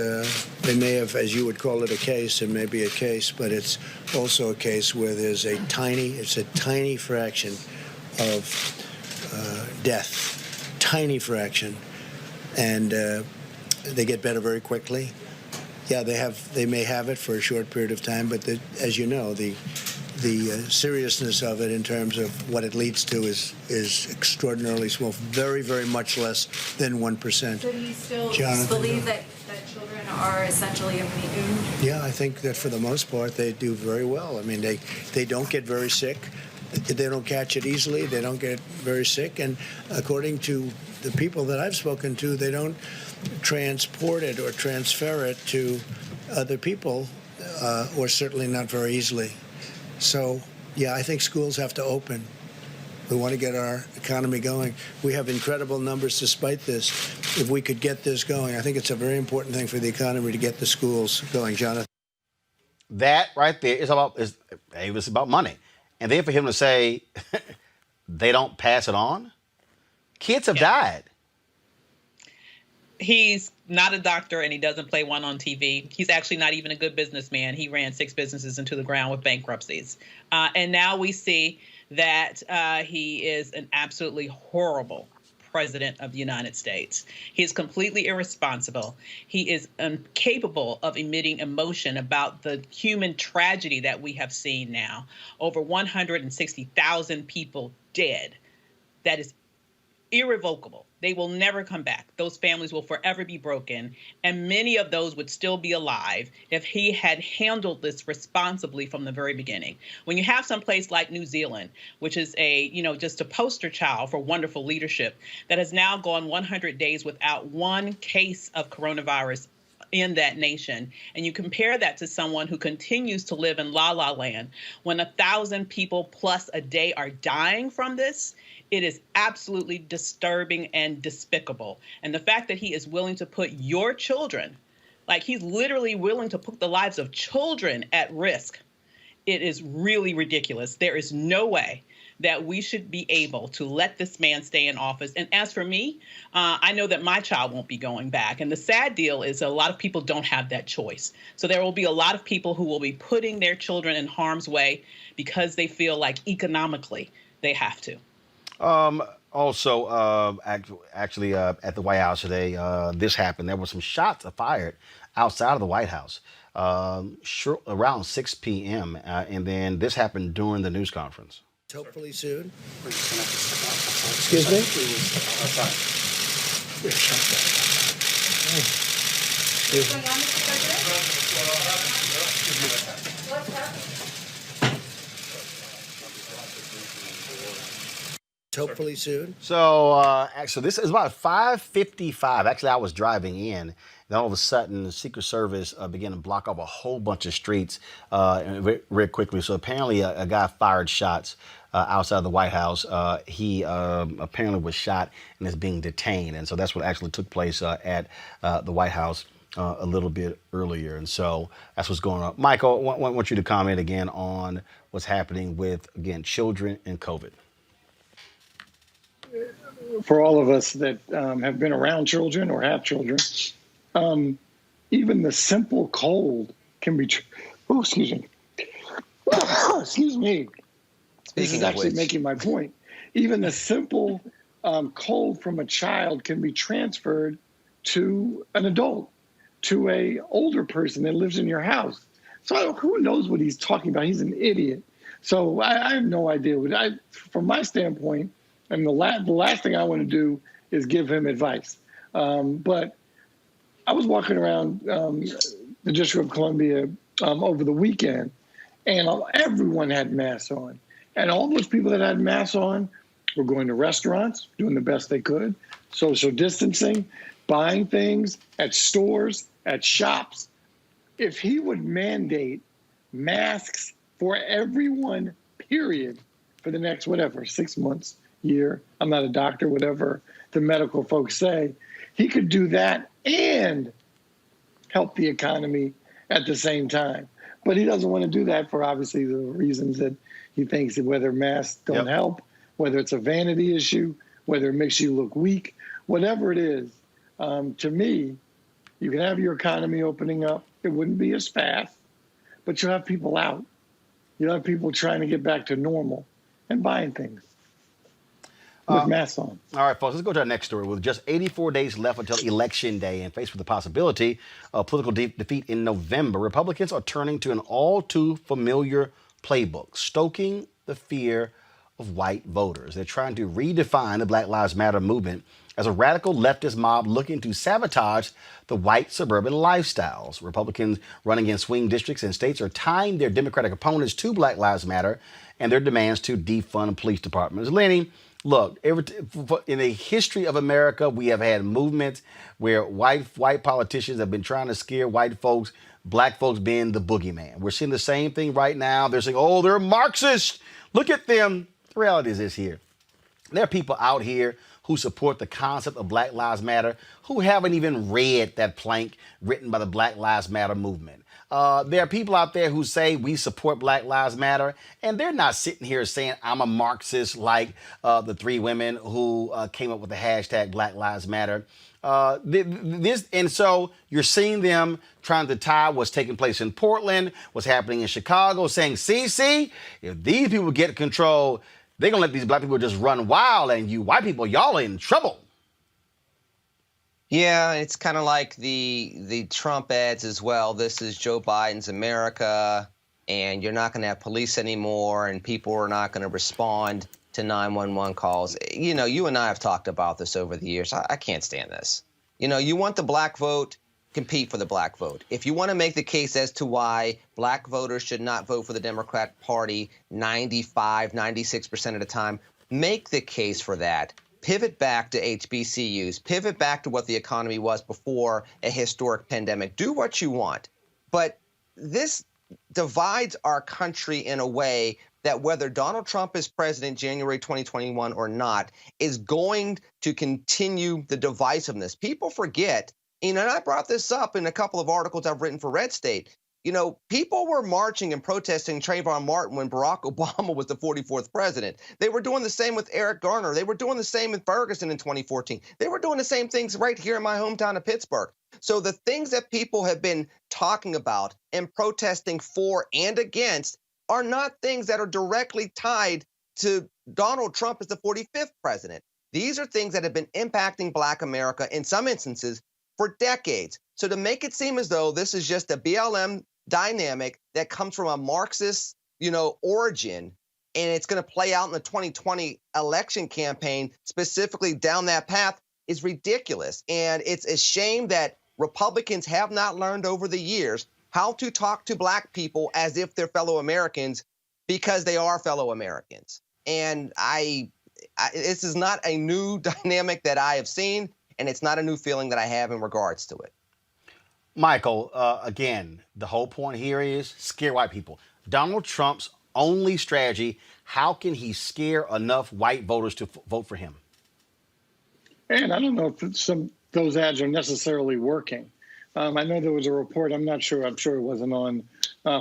they may have, as you would call it, a case, it may be a case, but it's also a case where there's a tiny fraction of death, tiny fraction, and they get better very quickly. Yeah, they may have it for a short period of time, but as you know, the seriousness of it in terms of what it leads to is extraordinarily small, very, very much less than 1%. So do you still believe that children are essentially immune? Yeah, I think that for the most part they do very well. I mean, they don't get very sick. They don't catch it easily. They don't get very sick. And according to the people that I've spoken to, they don't transport it or transfer it to other people, or certainly not very easily. So, yeah, I think schools have to open. We want to get our economy going. We have incredible numbers despite this. If we could get this going, I think it's a very important thing for the economy to get the schools going, Jonathan. That right there is about money. And then for him to say they don't pass it on, kids have died. He's not a doctor and he doesn't play one on TV. He's actually not even a good businessman. He ran 6 businesses into the ground with bankruptcies. And now we see that he is an absolutely horrible president of the United States. He is completely irresponsible. He is incapable of emitting emotion about the human tragedy that we have seen now. Over 160,000 people dead. That is irrevocable. They will never come back. Those families will forever be broken. And many of those would still be alive if he had handled this responsibly from the very beginning. When you have some place like New Zealand, which is just a poster child for wonderful leadership, that has now gone 100 days without one case of coronavirus in that nation, and you compare that to someone who continues to live in La La Land, when 1,000 people plus a day are dying from this, it is absolutely disturbing and despicable. And the fact that he is willing to put your children, like he's literally willing to put the lives of children at risk, it is really ridiculous. There is no way that we should be able to let this man stay in office. And as for me, I know that my child won't be going back. And the sad deal is a lot of people don't have that choice. So there will be a lot of people who will be putting their children in harm's way because they feel like economically they have to. Also, actually, at the White House today, this happened. There were some shots fired outside of the White House around 6 p.m. And then this happened during the news conference. Hopefully soon. Excuse me? Hopefully soon. So this is about 5:55. Actually, I was driving in. Then all of a sudden, the Secret Service began to block off a whole bunch of streets very quickly. So apparently a guy fired shots outside the White House. He apparently was shot and is being detained. And so that's what actually took place at the White House a little bit earlier. And so that's what's going on. Michael, I want you to comment again on what's happening with, again, children and COVID. For all of us that have been around children or have children, even the simple cold can be. Excuse me. Excuse me. This is actually making my point. Even the simple cold from a child can be transferred to an adult, to a older person that lives in your house. So who knows what he's talking about? He's an idiot. So I have no idea. From my standpoint, and the last thing I want to do is give him advice. But I was walking around the District of Columbia over the weekend, and everyone had masks on. And all those people that had masks on were going to restaurants, doing the best they could, social distancing, buying things at stores, at shops. If he would mandate masks for everyone, period, for the next, 6 months, year, I'm not a doctor, whatever the medical folks say, he could do that and help the economy at the same time. But he doesn't want to do that for obviously the reasons that he thinks that whether masks don't help, whether it's a vanity issue, whether it makes you look weak, whatever it is. To me, you can have your economy opening up. It wouldn't be as fast, but you'll have people out. You'll have people trying to get back to normal and buying things with masks on. All right, folks, let's go to our next story. With just 84 days left until Election Day and faced with the possibility of political defeat in November, Republicans are turning to an all-too-familiar playbook, stoking the fear of white voters. They're trying to redefine the Black Lives Matter movement as a radical leftist mob looking to sabotage the white suburban lifestyles. Republicans running in swing districts and states are tying their Democratic opponents to Black Lives Matter and their demands to defund police departments. Lenny, look, in the history of America, we have had movements where white politicians have been trying to scare white folks, black folks being the boogeyman. We're seeing the same thing right now. They're saying, oh, they're Marxists. Look at them. The reality is this here. There are people out here who support the concept of Black Lives Matter who haven't even read that plank written by the Black Lives Matter movement. There are people out there who say we support Black Lives Matter, and they're not sitting here saying I'm a Marxist like the three women who came up with the hashtag Black Lives Matter. And so you're seeing them trying to tie what's taking place in Portland, what's happening in Chicago, saying, see, if these people get control, they're going to let these black people just run wild, and you white people, y'all are in trouble. Yeah, it's kind of like the Trump ads as well. This is Joe Biden's America, and you're not going to have police anymore, and people are not going to respond to 911 calls. You know, you and I have talked about this over the years. I can't stand this. You know, you want the black vote, compete for the black vote. If you want to make the case as to why black voters should not vote for the Democrat Party 95, 96% of the time, make the case for that. Pivot back to HBCUs. Pivot back to what the economy was before a historic pandemic. Do what you want. But this divides our country in a way that whether Donald Trump is president January 2021 or not is going to continue the divisiveness. People forget, and I brought this up in a couple of articles I've written for Red State. You know, people were marching and protesting Trayvon Martin when Barack Obama was the 44th president. They were doing the same with Eric Garner. They were doing the same with Ferguson in 2014. They were doing the same things right here in my hometown of Pittsburgh. So the things that people have been talking about and protesting for and against are not things that are directly tied to Donald Trump as the 45th president. These are things that have been impacting Black America in some instances for decades. So to make it seem as though this is just a BLM dynamic that comes from a Marxist, origin, and it's going to play out in the 2020 election campaign, specifically down that path, is ridiculous. And it's a shame that Republicans have not learned over the years how to talk to black people as if they're fellow Americans, because they are fellow Americans. And this is not a new dynamic that I have seen, and it's not a new feeling that I have in regards to it. Michael, again, the whole point here is scare white people. Donald Trump's only strategy, how can he scare enough white voters to vote for him? And I don't know if those ads are necessarily working. I know there was a report, I'm not sure, I'm sure it wasn't on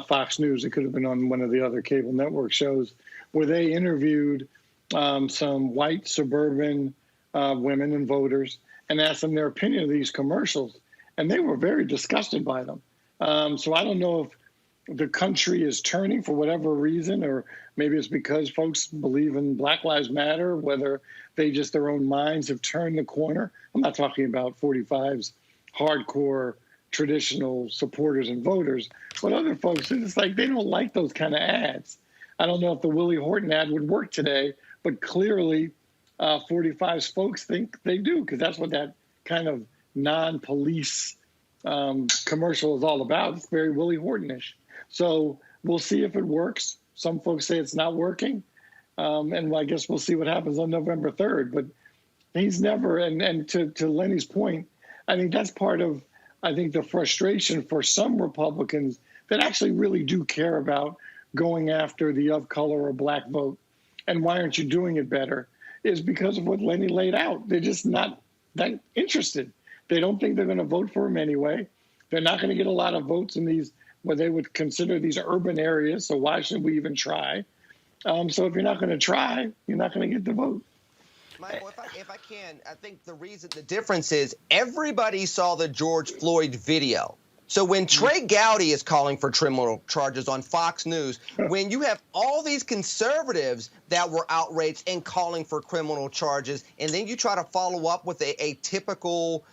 Fox News, it could have been on one of the other cable network shows, where they interviewed some white suburban women and voters and asked them their opinion of these commercials. And they were very disgusted by them. So I don't know if the country is turning for whatever reason, or maybe it's because folks believe in Black Lives Matter, whether they just their own minds have turned the corner. I'm not talking about 45's hardcore traditional supporters and voters, but other folks, it's like they don't like those kind of ads. I don't know if the Willie Horton ad would work today, but clearly 45's folks think they do, because that's what that kind of non-police commercial is all about. It's very Willie Horton-ish. So we'll see if it works. Some folks say it's not working. And I guess we'll see what happens on November 3rd. But he's never, and to Lenny's point, I think that's part of, I think, the frustration for some Republicans that actually really do care about going after the of color or black vote. And why aren't you doing it better? Is because of what Lenny laid out. They're just not that interested. They don't think they're going to vote for him anyway. They're not going to get a lot of votes in these, what they would consider these urban areas. So why should we even try? So if you're not going to try, you're not going to get the vote. Michael, if I can, I think the difference is everybody saw the George Floyd video. So when Trey Gowdy is calling for criminal charges on Fox News, when you have all these conservatives that were outraged and calling for criminal charges, and then you try to follow up with a typical,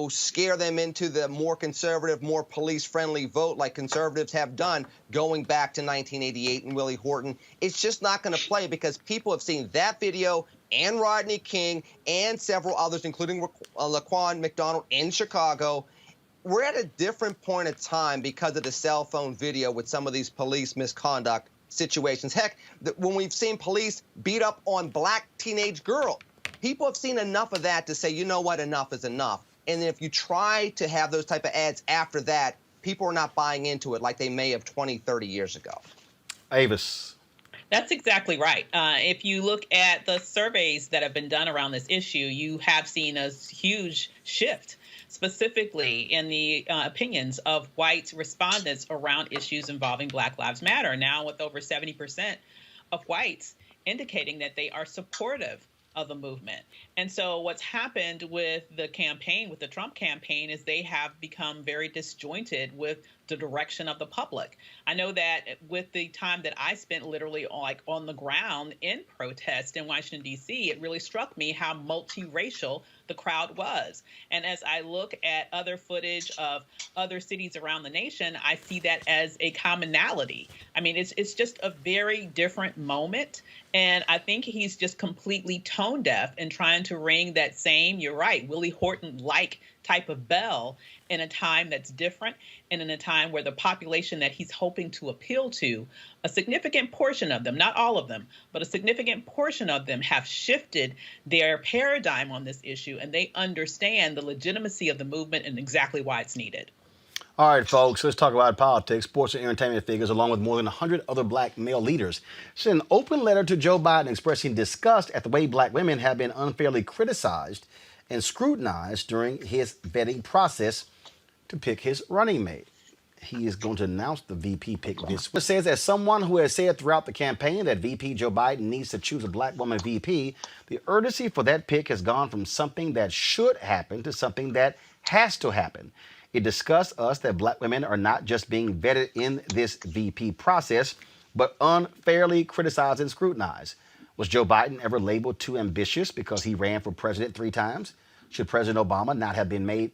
scare them into the more conservative, more police-friendly vote like conservatives have done going back to 1988 and Willie Horton, it's just not going to play because people have seen that video and Rodney King and several others, including Laquan McDonald in Chicago. We're at a different point of time because of the cell phone video with some of these police misconduct situations. Heck, when we've seen police beat up on black teenage girls, people have seen enough of that to say, you know what, enough is enough. And then if you try to have those type of ads after that, people are not buying into it like they may have 20, 30 years ago. Avis. That's exactly right. If you look at the surveys that have been done around this issue, you have seen a huge shift, specifically in the opinions of white respondents around issues involving Black Lives Matter. Now with over 70% of whites indicating that they are supportive of the movement. And so what's happened with the campaign, with the Trump campaign, is they have become very disjointed with the direction of the public. I know that with the time that I spent literally on the ground in protest in Washington, D.C., it really struck me how multiracial the crowd was. And as I look at other footage of other cities around the nation, I see that as a commonality. I mean, it's just a very different moment. And I think he's just completely tone deaf in trying to ring that same, you're right, Willie Horton-like type of bell in a time that's different and in a time where the population that he's hoping to appeal to, a significant portion of them, not all of them, but a significant portion of them have shifted their paradigm on this issue, and they understand the legitimacy of the movement and exactly why it's needed. All right, folks, let's talk about politics. Sports and entertainment figures, along with more than 100 other black male leaders, sent an open letter to Joe Biden expressing disgust at the way black women have been unfairly criticized and scrutinized during his vetting process to pick his running mate. He is going to announce the VP pick this week. It says, as someone who has said throughout the campaign that VP Joe Biden needs to choose a black woman VP, the urgency for that pick has gone from something that should happen to something that has to happen. It disgusts us that black women are not just being vetted in this VP process, but unfairly criticized and scrutinized. Was Joe Biden ever labeled too ambitious because he ran for president 3 times? Should President Obama not have made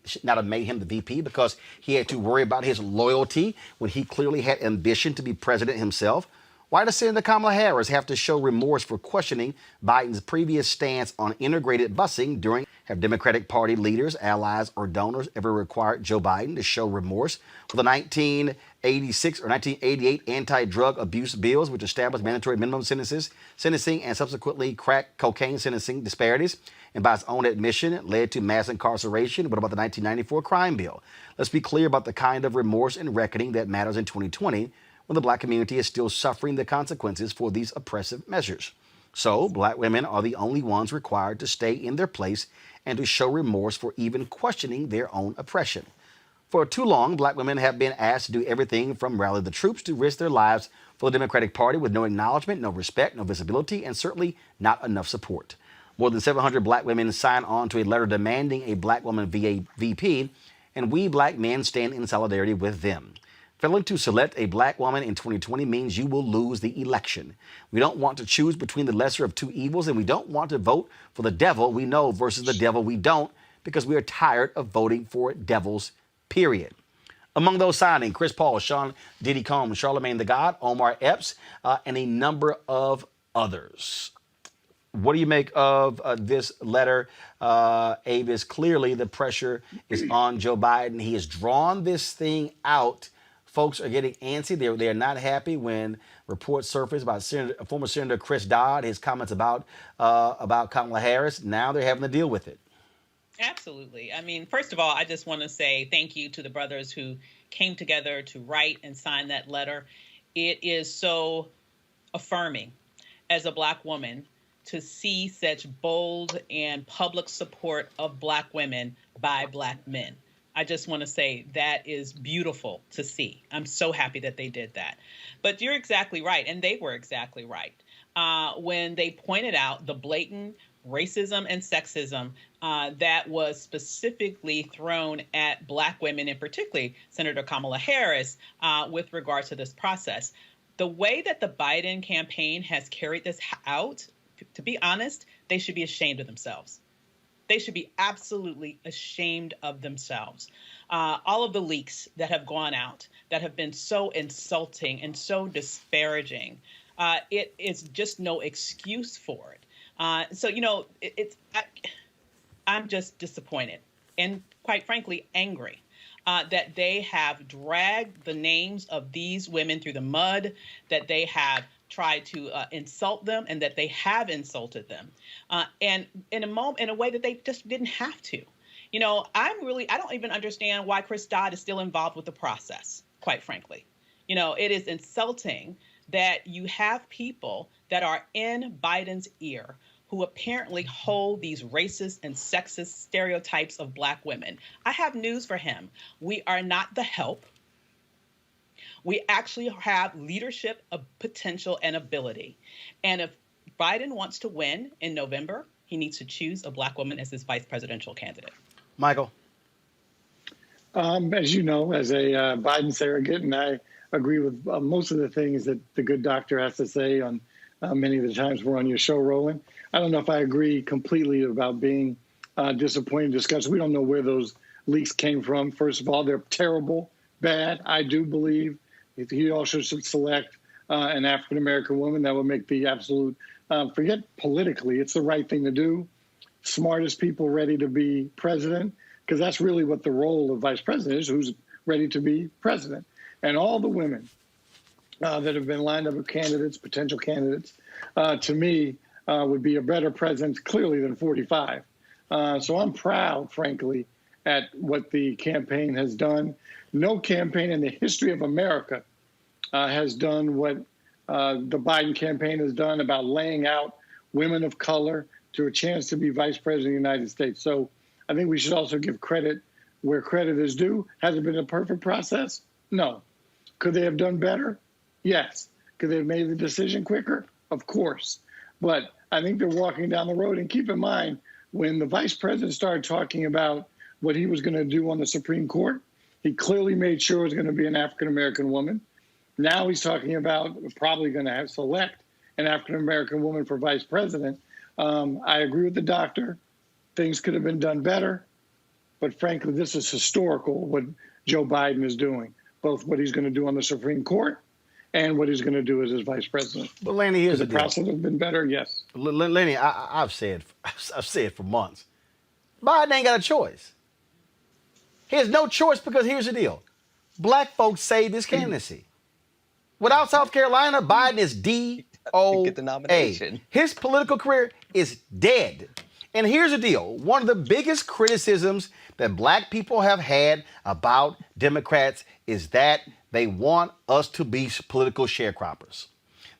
him the VP because he had to worry about his loyalty when he clearly had ambition to be president himself? Why does Senator Kamala Harris have to show remorse for questioning Biden's previous stance on integrated busing during? Have Democratic Party leaders, allies, or donors ever required Joe Biden to show remorse for the 1986 or 1988 anti-drug abuse bills, which established mandatory minimum sentencing, and subsequently crack cocaine sentencing disparities, and by its own admission, led to mass incarceration? What about the 1994 crime bill? Let's be clear about the kind of remorse and reckoning that matters in 2020, when the black community is still suffering the consequences for these oppressive measures. So, black women are the only ones required to stay in their place and to show remorse for even questioning their own oppression. For too long, black women have been asked to do everything from rally the troops to risk their lives for the Democratic Party with no acknowledgement, no respect, no visibility, and certainly not enough support. More than 700 black women signed on to a letter demanding a black woman VP, and we black men stand in solidarity with them. Failing to select a black woman in 2020 means you will lose the election. We don't want to choose between the lesser of two evils, and we don't want to vote for the devil we know versus the devil we don't, because we are tired of voting for devils, period. Among those signing, Chris Paul, Sean Diddy Combs, Charlemagne the God, Omar Epps, and a number of others. What do you make of this letter, Avis? Clearly, the pressure is on Joe Biden. He has drawn this thing out. Folks are getting antsy. They are not happy when reports surface about former Senator Chris Dodd, his comments about Kamala Harris. Now they're having to deal with it. Absolutely. I mean, first of all, I just want to say thank you to the brothers who came together to write and sign that letter. It is so affirming as a black woman to see such bold and public support of black women by black men. I just want to say that is beautiful to see. I'm so happy that they did that. But you're exactly right, and they were exactly right when they pointed out the blatant racism and sexism that was specifically thrown at black women, and particularly Senator Kamala Harris, with regard to this process. The way that the Biden campaign has carried this out, to be honest, they should be ashamed of themselves. They should be absolutely ashamed of themselves. All of the leaks that have gone out that have been so insulting and so disparaging, it is just no excuse for it. So, you know, I'm just disappointed and, quite frankly, angry that they have dragged the names of these women through the mud, that they have tried to insult them, and that they have insulted them, and in a way that they just didn't have to. You know, I don't even understand why Chris Dodd is still involved with the process, quite frankly. You know, it is insulting that you have people that are in Biden's ear who apparently hold these racist and sexist stereotypes of black women. I have news for him. We are not the help. We actually have leadership of potential and ability. And if Biden wants to win in November, he needs to choose a black woman as his vice presidential candidate. Michael? As you know, as a Biden surrogate, and I agree with most of the things that the good doctor has to say on many of the times we're on your show, Roland. I don't know if I agree completely about being disappointed in discussion. We don't know where those leaks came from. First of all, they're terrible, bad. I do believe he also should select an African-American woman. That would make the absolute, forget politically, it's the right thing to do. Smartest people ready to be president, because that's really what the role of vice president is, who's ready to be president. And all the women that have been lined up as candidates, potential candidates, to me, would be a better president clearly than 45. So I'm proud, frankly, at what the campaign has done. No campaign in the history of America has done what the Biden campaign has done about laying out women of color to a chance to be vice president of the United States. So I think we should also give credit where credit is due. Has it been a perfect process? No. Could they have done better? Yes. Could they have made the decision quicker? Of course. But I think they're walking down the road. And keep in mind, when the vice president started talking about what he was going to do on the Supreme Court, he clearly made sure it was going to be an African-American woman. Now he's talking about probably going to select an African-American woman for vice president. I agree with the doctor. Things could have been done better. But frankly, this is historical, what Joe Biden is doing, both what he's going to do on the Supreme Court and what he's going to do as his vice president. But Lanny, here's the deal. process have been better, yes. Lenny, I've said for months, Biden ain't got a choice. He has no choice, because here's the deal. Black folks saved his candidacy. Without South Carolina, Biden is DOA. Get the nomination. His political career is dead. And here's the deal. One of the biggest criticisms that black people have had about Democrats is that they want us to be political sharecroppers.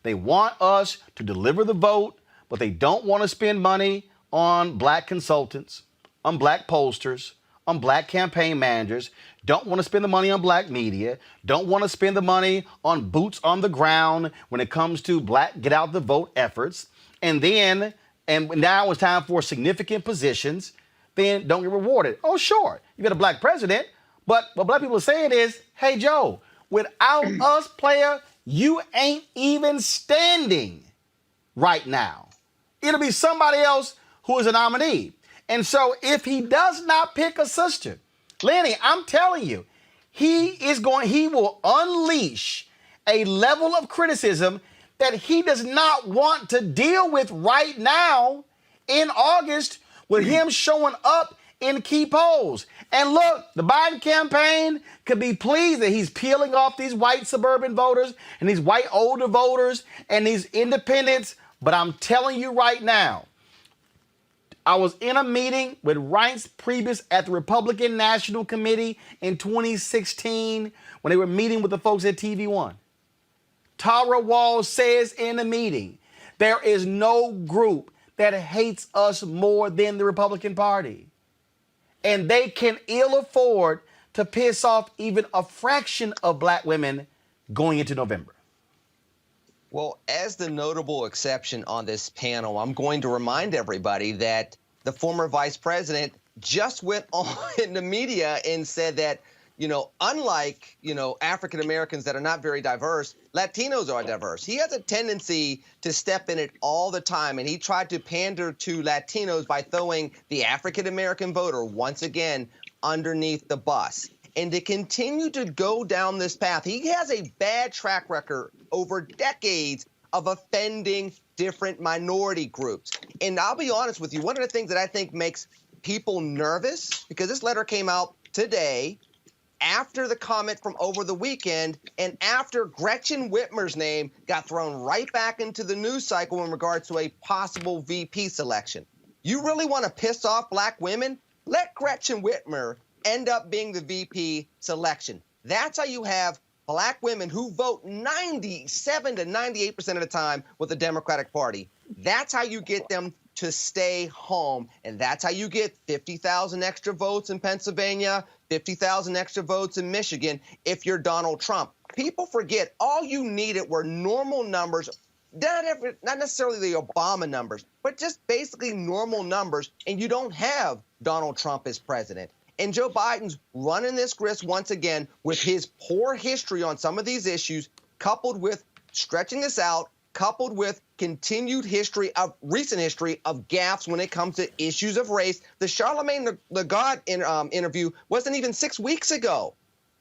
They want us to deliver the vote, but they don't want to spend money on black consultants, on black pollsters, on black campaign managers, don't want to spend the money on black media, don't want to spend the money on boots on the ground when it comes to black get out the vote efforts. And now it's time for significant positions, then don't get rewarded. Oh, sure, you got a black president, but what black people are saying is, hey, Joe, Without us, player, you ain't even standing right now. It'll be somebody else who is a nominee. And so if he does not pick a sister, Lenny, I'm telling you, he will unleash a level of criticism that he does not want to deal with right now in August with him showing up in key polls. And look, the Biden campaign could be pleased that he's peeling off these white suburban voters and these white older voters and these independents. But I'm telling you right now, I was in a meeting with Reince Priebus at the Republican National Committee in 2016 when they were meeting with the folks at TV1. Tara Wall says in the meeting, there is no group that hates us more than the Republican Party. And they can ill afford to piss off even a fraction of black women going into November. Well, as the notable exception on this panel, I'm going to remind everybody that the former vice president just went on in the media and said that, unlike, African Americans that are not very diverse, Latinos are diverse. He has a tendency to step in it all the time, and he tried to pander to Latinos by throwing the African American voter once again underneath the bus. And to continue to go down this path, he has a bad track record over decades of offending different minority groups. And I'll be honest with you, one of the things that I think makes people nervous, because this letter came out today after the comment from over the weekend and after Gretchen Whitmer's name got thrown right back into the news cycle in regards to a possible VP selection. You really want to piss off black women? Let Gretchen Whitmer end up being the VP selection. That's how you have black women who vote 97 to 98% of the time with the Democratic Party. That's how you get them to stay home. And that's how you get 50,000 extra votes in Pennsylvania, 50,000 extra votes in Michigan if you're Donald Trump. People forget all you needed were normal numbers, not necessarily the Obama numbers, but just basically normal numbers, and you don't have Donald Trump as president. And Joe Biden's running this grist once again with his poor history on some of these issues, coupled with stretching this out, coupled with continued recent history of gaffes when it comes to issues of race. The Charlemagne the God interview wasn't even 6 weeks ago.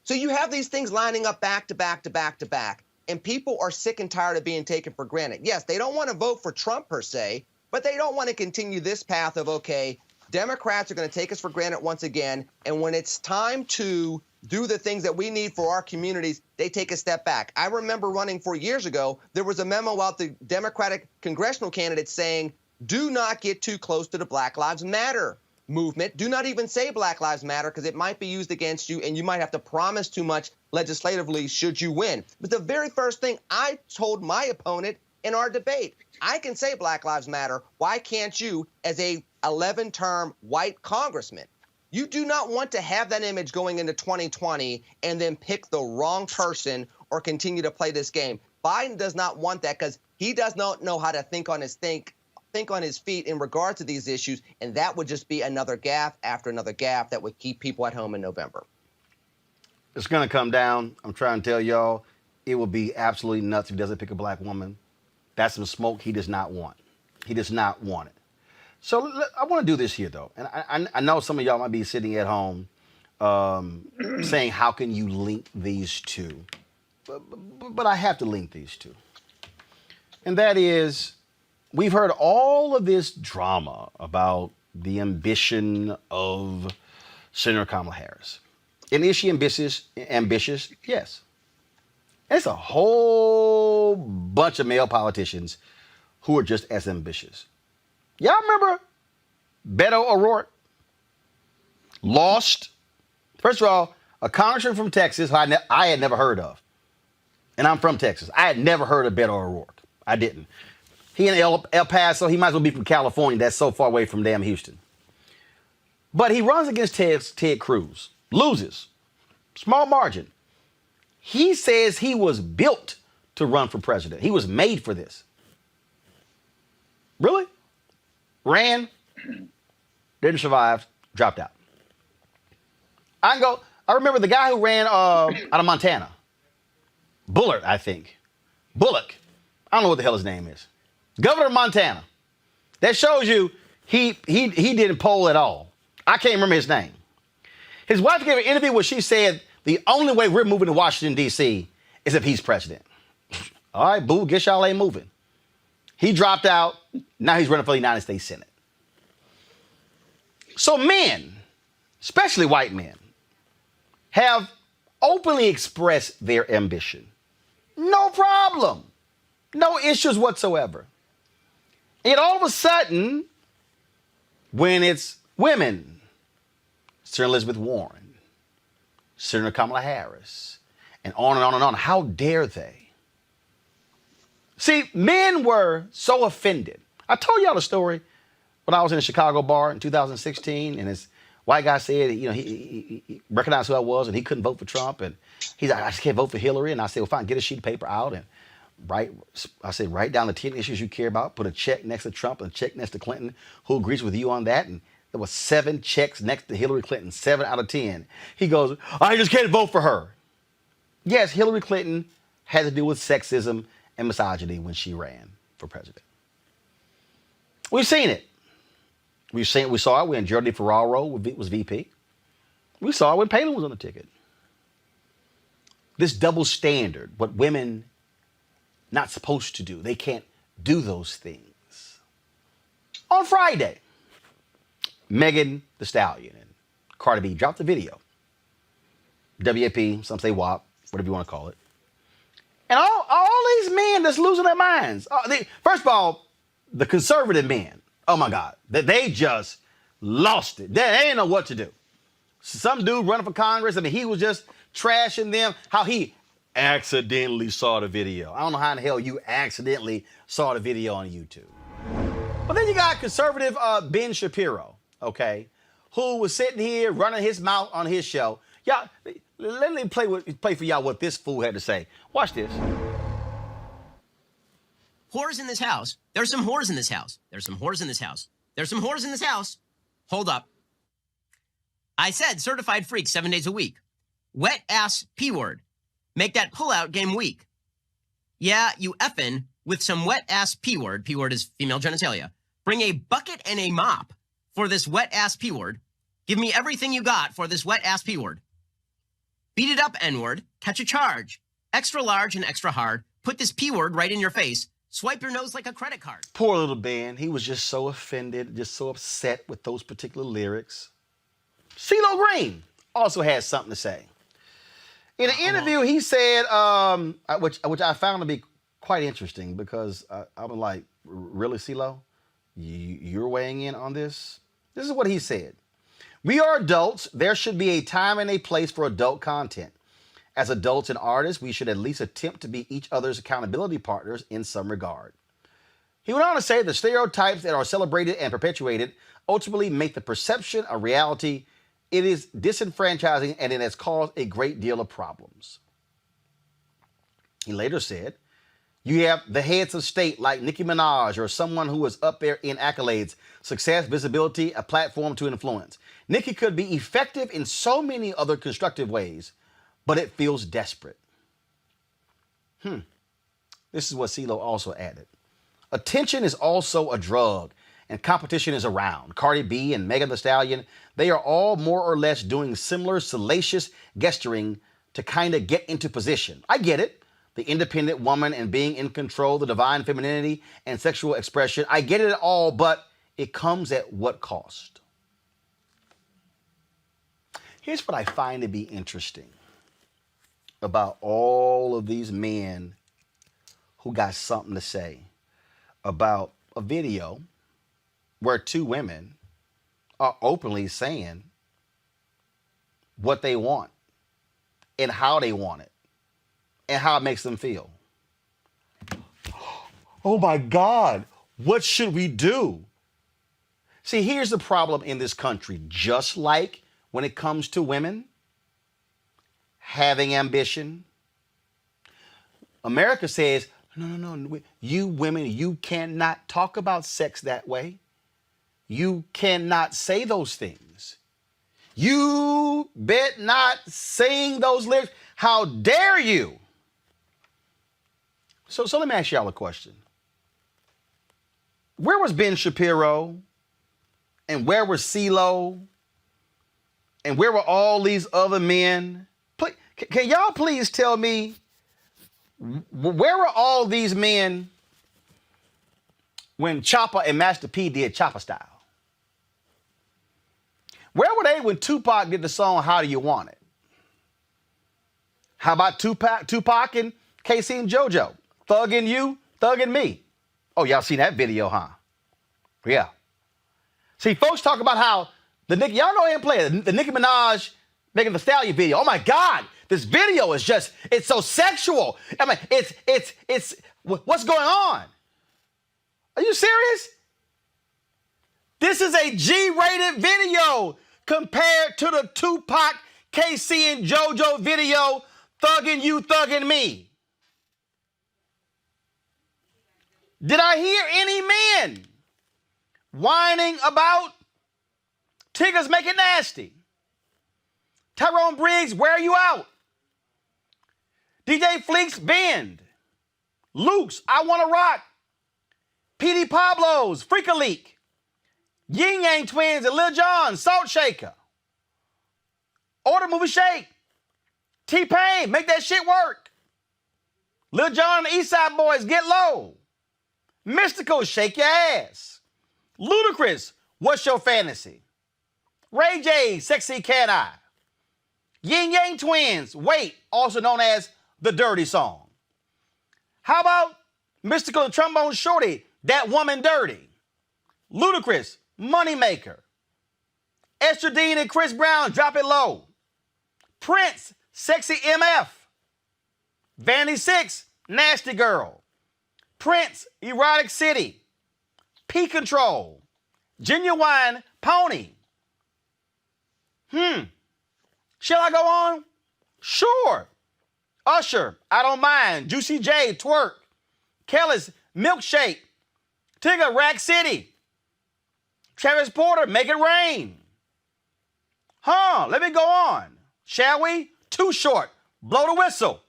So you have these things lining up back to back to back to back, and people are sick and tired of being taken for granted. Yes, they don't want to vote for Trump per se, but they don't want to continue this path of, okay, Democrats are going to take us for granted once again, and when it's time to do the things that we need for our communities, they take a step back. I remember running 4 years ago, there was a memo out the Democratic congressional candidates saying, do not get too close to the Black Lives Matter movement. Do not even say Black Lives Matter because it might be used against you and you might have to promise too much legislatively should you win. But the very first thing I told my opponent in our debate, I can say Black Lives Matter. Why can't you as a 11-term white congressman? You do not want to have that image going into 2020 and then pick the wrong person or continue to play this game. Biden does not want that because he does not know how to think on his feet in regard to these issues, and that would just be another gaffe after another gaffe that would keep people at home in November. It's going to come down. I'm trying to tell y'all, it will be absolutely nuts if he doesn't pick a black woman. That's some smoke he does not want. He does not want it. So I want to do this here, though. And I know some of y'all might be sitting at home saying, how can you link these two? But I have to link these two. And that is, we've heard all of this drama about the ambition of Senator Kamala Harris. And is she ambitious? Yes. It's a whole bunch of male politicians who are just as ambitious. Y'all remember Beto O'Rourke? Lost. First of all, a congressman from Texas who I had never heard of. And I'm from Texas. I had never heard of Beto O'Rourke. I didn't. He in El Paso, he might as well be from California. That's so far away from damn Houston. But he runs against Ted Cruz. Loses. Small margin. He says he was built to run for president. He was made for this. Really? Ran, didn't survive, dropped out. I remember the guy who ran out of Montana. Bullard, I think. Bullock. I don't know what the hell his name is. Governor of Montana. That shows you he didn't poll at all. I can't remember his name. His wife gave an interview where she said the only way we're moving to Washington, D.C. is if he's president. All right, boo, guess y'all ain't moving. He dropped out. Now he's running for the United States Senate. So men, especially white men, have openly expressed their ambition. No problem. No issues whatsoever. And all of a sudden, when it's women, Senator Elizabeth Warren, Senator Kamala Harris, and on and on and on, how dare they? See, men were so offended. I told y'all the story when I was in a Chicago bar in 2016, and this white guy said, he recognized who I was, and he couldn't vote for Trump, and he's like, I just can't vote for Hillary. And I said, well, fine, get a sheet of paper out and write down the 10 issues you care about, put a check next to Trump and a check next to Clinton. Who agrees with you on that? And there were 7 checks next to Hillary Clinton, 7 out of 10. He goes, I just can't vote for her. Yes, Hillary Clinton had to deal with sexism and misogyny when she ran for president. We've seen it. We saw it when Geraldine Ferraro was VP. We saw it when Palin was on the ticket. This double standard, what women not supposed to do. They can't do those things. On Friday, Megan Thee Stallion and Cardi B dropped the video. WAP, some say WAP, whatever you want to call it. And all these men that's losing their minds. First of all, the conservative men, oh my God, they just lost it. They didn't know what to do. Some dude running for Congress, he was just trashing them, how he accidentally saw the video. I don't know how in the hell you accidentally saw the video on YouTube. But then you got conservative Ben Shapiro, okay, who was sitting here running his mouth on his show. Y'all, let me play for y'all what this fool had to say. Watch this. Whores in this house. There's some whores in this house. There's some whores in this house. There's some whores in this house. Hold up. I said certified freak 7 days a week. Wet ass P word. Make that pullout game weak. Yeah, you effin' with some wet ass P word. P word is female genitalia. Bring a bucket and a mop for this wet ass P word. Give me everything you got for this wet ass P word. Beat it up, N word. Catch a charge. Extra large and extra hard. Put this P word right in your face. Swipe your nose like a credit card. Poor little Ben. He was just so offended, just so upset with those particular lyrics. CeeLo Green also had something to say. In an interview, he said, which I found to be quite interesting because I was like, really, CeeLo? You're weighing in on this? This is what he said. We are adults. There should be a time and a place for adult content. As adults and artists, we should at least attempt to be each other's accountability partners in some regard. He went on to say the stereotypes that are celebrated and perpetuated ultimately make the perception a reality. It is disenfranchising and it has caused a great deal of problems. He later said, you have the heads of state like Nicki Minaj or someone who is up there in accolades, success, visibility, a platform to influence. Nicki could be effective in so many other constructive ways, but it feels desperate. This is what CeeLo also added. Attention is also a drug, and competition is around. Cardi B and Megan Thee Stallion, they are all more or less doing similar salacious gesturing to kind of get into position. I get it. The independent woman and being in control, the divine femininity and sexual expression. I get it all, but it comes at what cost? Here's what I find to be interesting about all of these men who got something to say about a video where 2 women are openly saying what they want and how they want it and how it makes them feel. Oh my God, what should we do? See, here's the problem in this country. Just like when it comes to women having ambition, America says, no, you women, you cannot talk about sex that way. You cannot say those things. You bet not sing those lyrics. How dare you? So let me ask y'all a question. Where was Ben Shapiro? And where was CeeLo? And where were all these other men? Can y'all please tell me, where were all these men when Chopper and Master P did Chopper Style? Where were they when Tupac did the song How Do You Want It? How about Tupac and Casey and JoJo? Thuggin' You, Thuggin' Me. Oh, y'all seen that video, huh? Yeah. See, folks talk about how y'all go ahead and play it. The Nicki Minaj Megan Thee Stallion video. Oh my God, this video is just, it's so sexual. I mean, it's, what's going on? Are you serious? This is a G-rated video compared to the Tupac, KC, and JoJo video, Thuggin' You, Thuggin' Me. Did I hear any men whining about Tigger's Make It Nasty? Tyrone Briggs, Where Are You Out? DJ Fleek's Bend. Luke's I Wanna Rock. PD Pablo's Freak a Leak. Yin Yang Twins and Lil Jon, Salt Shaker. Order Movie Shake. T-Pain, Make That Shit Work. Lil Jon and the East Side Boys, Get Low. Mystical, Shake Your Ass. Ludacris, What's Your Fantasy? Ray J, Sexy Can I? Yin Yang Twins, Wait, also known as The Dirty Song. How about Mystical and Trombone Shorty, That Woman Dirty? Ludacris, Moneymaker. Esther Dean and Chris Brown, Drop It Low. Prince, Sexy MF. Vanity 6, Nasty Girl. Prince, Erotic City. P Control. Genuine Pony. Shall I go on? Sure. Usher, I Don't Mind. Juicy J, Twerk. Kelly's Milkshake. Tigger, Rack City. Travis Porter, Make It Rain. Let me go on. Shall we? Too Short, Blow the Whistle.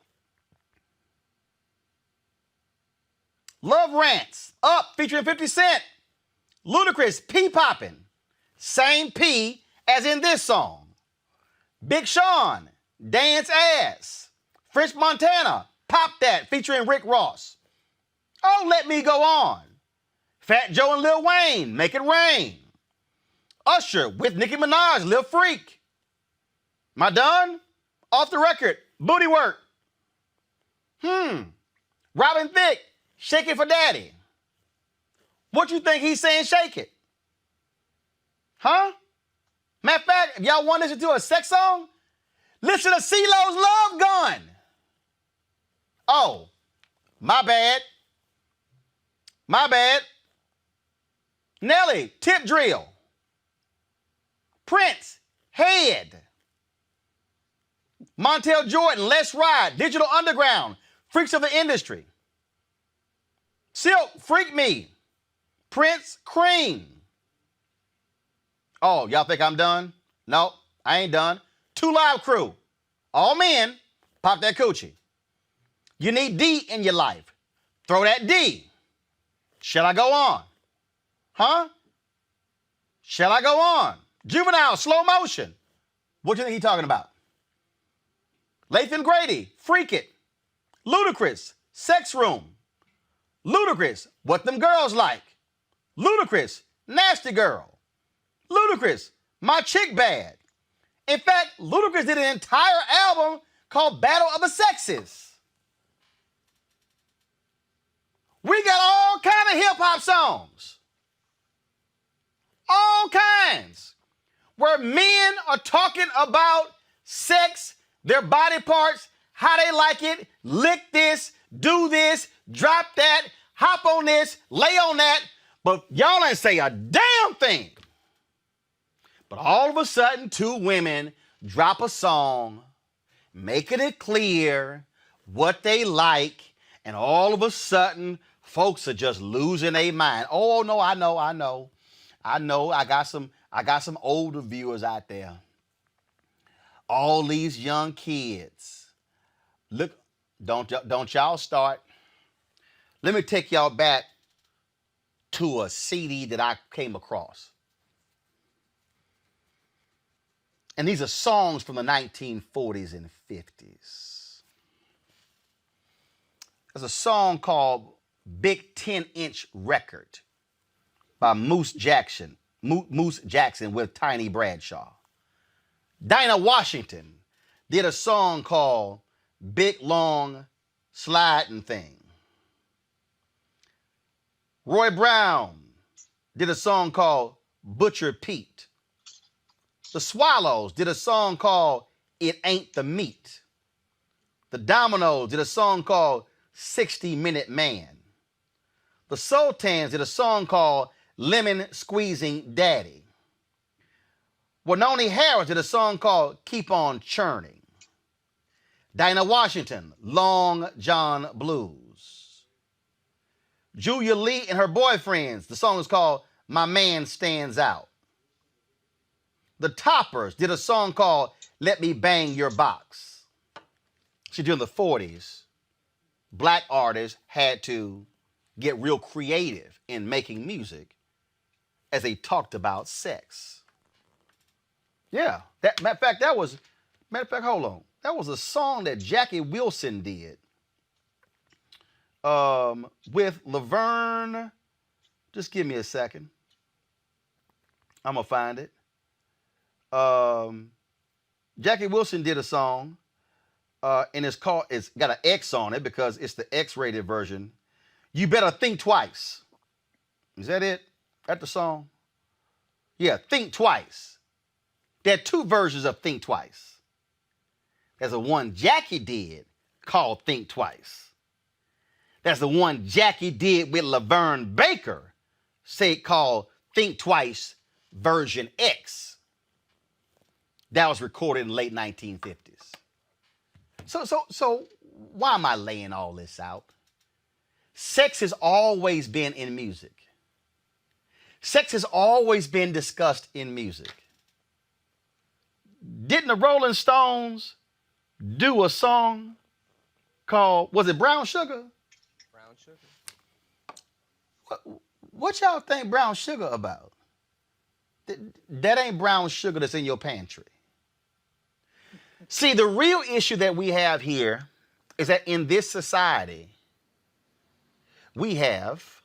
Love Rants, Up, featuring 50 Cent. Ludacris, P Poppin'. Same P as in this song. Big Sean, Dance Ass. French Montana, Pop That, featuring Rick Ross. Oh, let me go on. Fat Joe and Lil Wayne, Make It Rain. Usher with Nicki Minaj, Lil Freak. Am I done? Off the Record, Booty Work. Robin Thicke, Shake It for Daddy. What you think he's saying, shake it? Huh? Matter of fact, if y'all want to listen to a sex song, listen to CeeLo's Love Gun. Oh, my bad. My bad. Nelly, Tip Drill. Prince, Head. Montel Jordan, Let's Ride. Digital Underground, Freaks of the Industry. Silk, Freak Me. Prince, Cream. Oh, y'all think I'm done? No, I ain't done. 2 Live Crew. All men, pop that coochie. You need D in your life. Throw that D. Shall I go on? Huh? Shall I go on? Juvenile, Slow Motion. What do you think he's talking about? Lathan Grady, Freak It. Ludacris, Sex Room. Ludacris, What Them Girls Like. Ludacris, Nasty Girl. Ludacris, My Chick Bad. In fact, Ludacris did an entire album called Battle of the Sexes. We got all kind of hip-hop songs. All kinds. Where men are talking about sex, their body parts, how they like it, lick this, do this, drop that, hop on this, lay on that, but y'all ain't say a damn thing. But all of a sudden, 2 women drop a song, making it clear what they like, and all of a sudden, folks are just losing their mind. Oh no, I know. I got some older viewers out there. All these young kids. Look, don't y'all start. Let me take y'all back to a CD that I came across. And these are songs from the 1940s and 50s. There's a song called Big 10-Inch Record by Moose Jackson with Tiny Bradshaw. Dinah Washington did a song called Big Long Sliding Thing. Roy Brown did a song called Butcher Pete. The Swallows did a song called It Ain't the Meat. The Dominoes did a song called 60-Minute Man. The Sultans did a song called Lemon Squeezing Daddy. Wynonie Harris did a song called Keep On Churning. Dinah Washington, Long John Blues. Julia Lee and her boyfriends, the song is called My Man Stands Out. The Toppers did a song called Let Me Bang Your Box. See, during the 40s, black artists had to get real creative in making music as they talked about sex. Yeah, matter of fact, hold on. That was a song that Jackie Wilson did with Laverne. Just give me a second. I'm going to find it. Jackie Wilson did a song, and it's got an X on it because it's the X-rated version. You Better Think Twice. Is that it? That the song? Yeah, Think Twice. There are two versions of Think Twice. There's a one Jackie did called Think Twice. There's the one Jackie did with Laverne Baker, called Think Twice version X. That was recorded in the late 1950s. So why am I laying all this out? Sex has always been in music. Sex has always been discussed in music. Didn't the Rolling Stones do a song called, was it Brown Sugar? Brown Sugar. What y'all think brown sugar about? That ain't brown sugar that's in your pantry. See, the real issue that we have here is that in this society, we have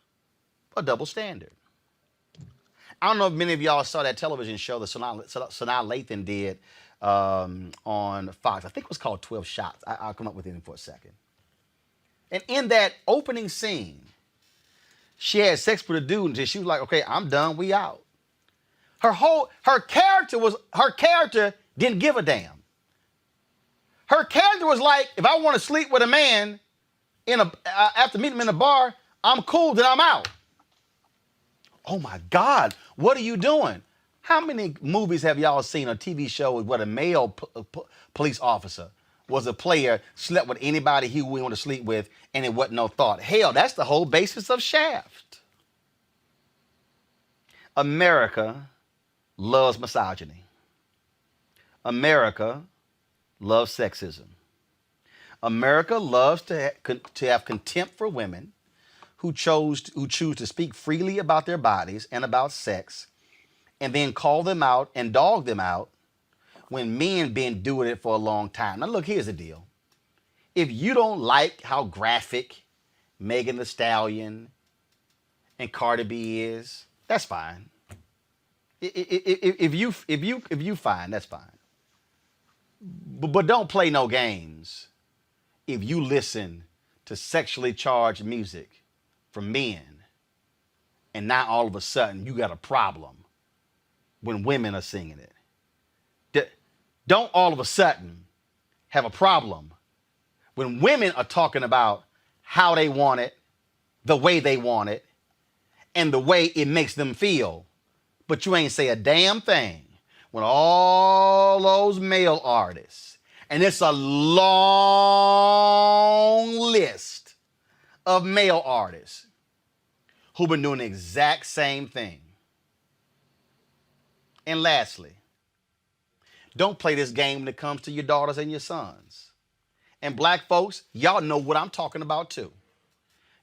a double standard. I don't know if many of y'all saw that television show that Sanaa Lathan did on Fox. I think it was called 12 Shots. I'll come up with it for a second. And in that opening scene, she had sex with a dude until she was like, okay, I'm done, we out. Her character didn't give a damn. Her character was like, if I want to sleep with a man after meeting him in a bar, I'm cool, then I'm out. Oh my God, what are you doing? How many movies have y'all seen, a TV show with what a male police officer was a player, slept with anybody he wanted to sleep with, and it wasn't no thought? Hell, that's the whole basis of Shaft. America loves misogyny. America loves sexism. America loves to have contempt for women who choose to speak freely about their bodies and about sex, and then call them out and dog them out when men been doing it for a long time. Now look, here's the deal. If you don't like how graphic Megan Thee Stallion and Cardi B is, that's fine. If you fine, that's fine. But don't play no games if you listen to sexually charged music from men, and now all of a sudden you got a problem when women are singing it. Don't all of a sudden have a problem when women are talking about how they want it, the way they want it, and the way it makes them feel, but you ain't say a damn thing when all those male artists, and it's a long list of male artists who've been doing the exact same thing. And lastly, don't play this game when it comes to your daughters and your sons. And black folks, y'all know what I'm talking about too.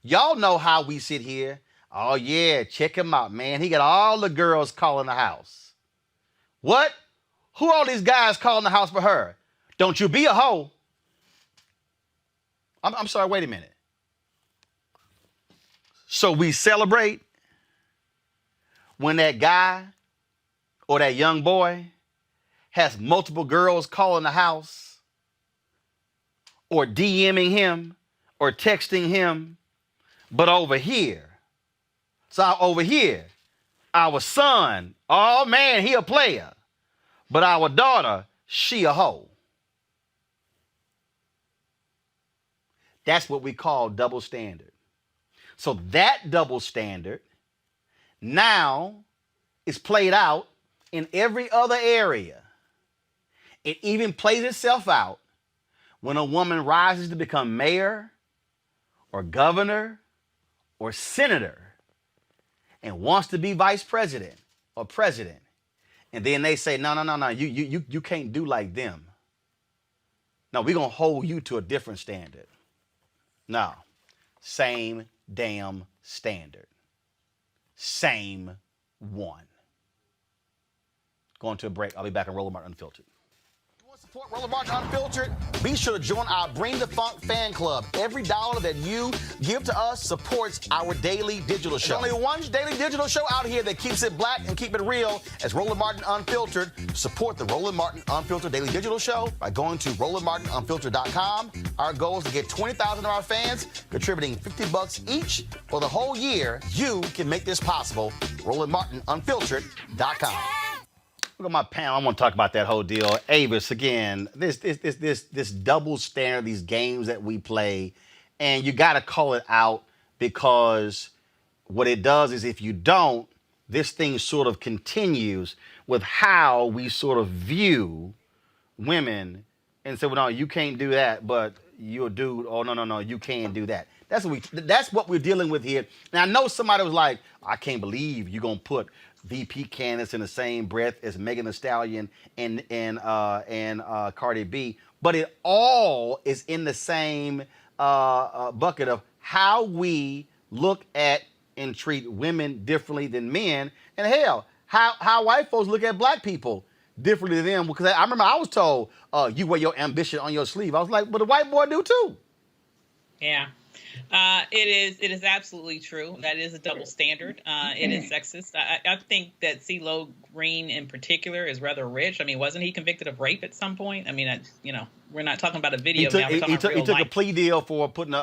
Y'all know how we sit here. Oh, yeah, check him out, man. He got all the girls calling the house. What? Who all these guys calling the house for her? Don't you be a hoe. I'm sorry, wait a minute. So we celebrate when that guy or that young boy has multiple girls calling the house or DMing him or texting him. But over here, our son, oh man, he a player. But our daughter, she a hoe. That's what we call double standard. So that double standard now is played out in every other area. It even plays itself out when a woman rises to become mayor or governor or senator and wants to be vice president or president. And then they say, no, you can't do like them. No, we're going to hold you to a different standard. No, same damn standard. Same one. Going to a break. I'll be back on Roland Martin Unfiltered. Support Roland Martin Unfiltered. Be sure to join our Bring the Funk fan club. Every dollar that you give to us supports our daily digital show. There's only one daily digital show out here that keeps it black and keep it real as Roland Martin Unfiltered. Support the Roland Martin Unfiltered daily digital show by going to RolandMartinUnfiltered.com. Our goal is to get 20,000 of our fans contributing $50 each for the whole year. You can make this possible. RolandMartinUnfiltered.com. Look at my panel. I want to talk about that whole deal. Avis, again, this double standard, these games that we play, and you got to call it out because what it does is if you don't, this thing sort of continues with how we sort of view women and say, well, no, you can't do that, but you're a dude. Oh, no, you can't do that. That's what we're dealing with here. Now, I know somebody was like, I can't believe you're going to put VP candidates in the same breath as Megan Thee Stallion and Cardi B, but it all is in the same bucket of how we look at and treat women differently than men, and hell, how white folks look at black people differently than them. Because I remember I was told, you wear your ambition on your sleeve. I was like, but the white boy do too. Yeah. It is absolutely true. That is a double standard. It is sexist. I think that CeeLo Green in particular is rather rich. I mean, wasn't he convicted of rape at some point? I mean, we're not talking about a video now. We're talking about real he took life. a plea deal for putting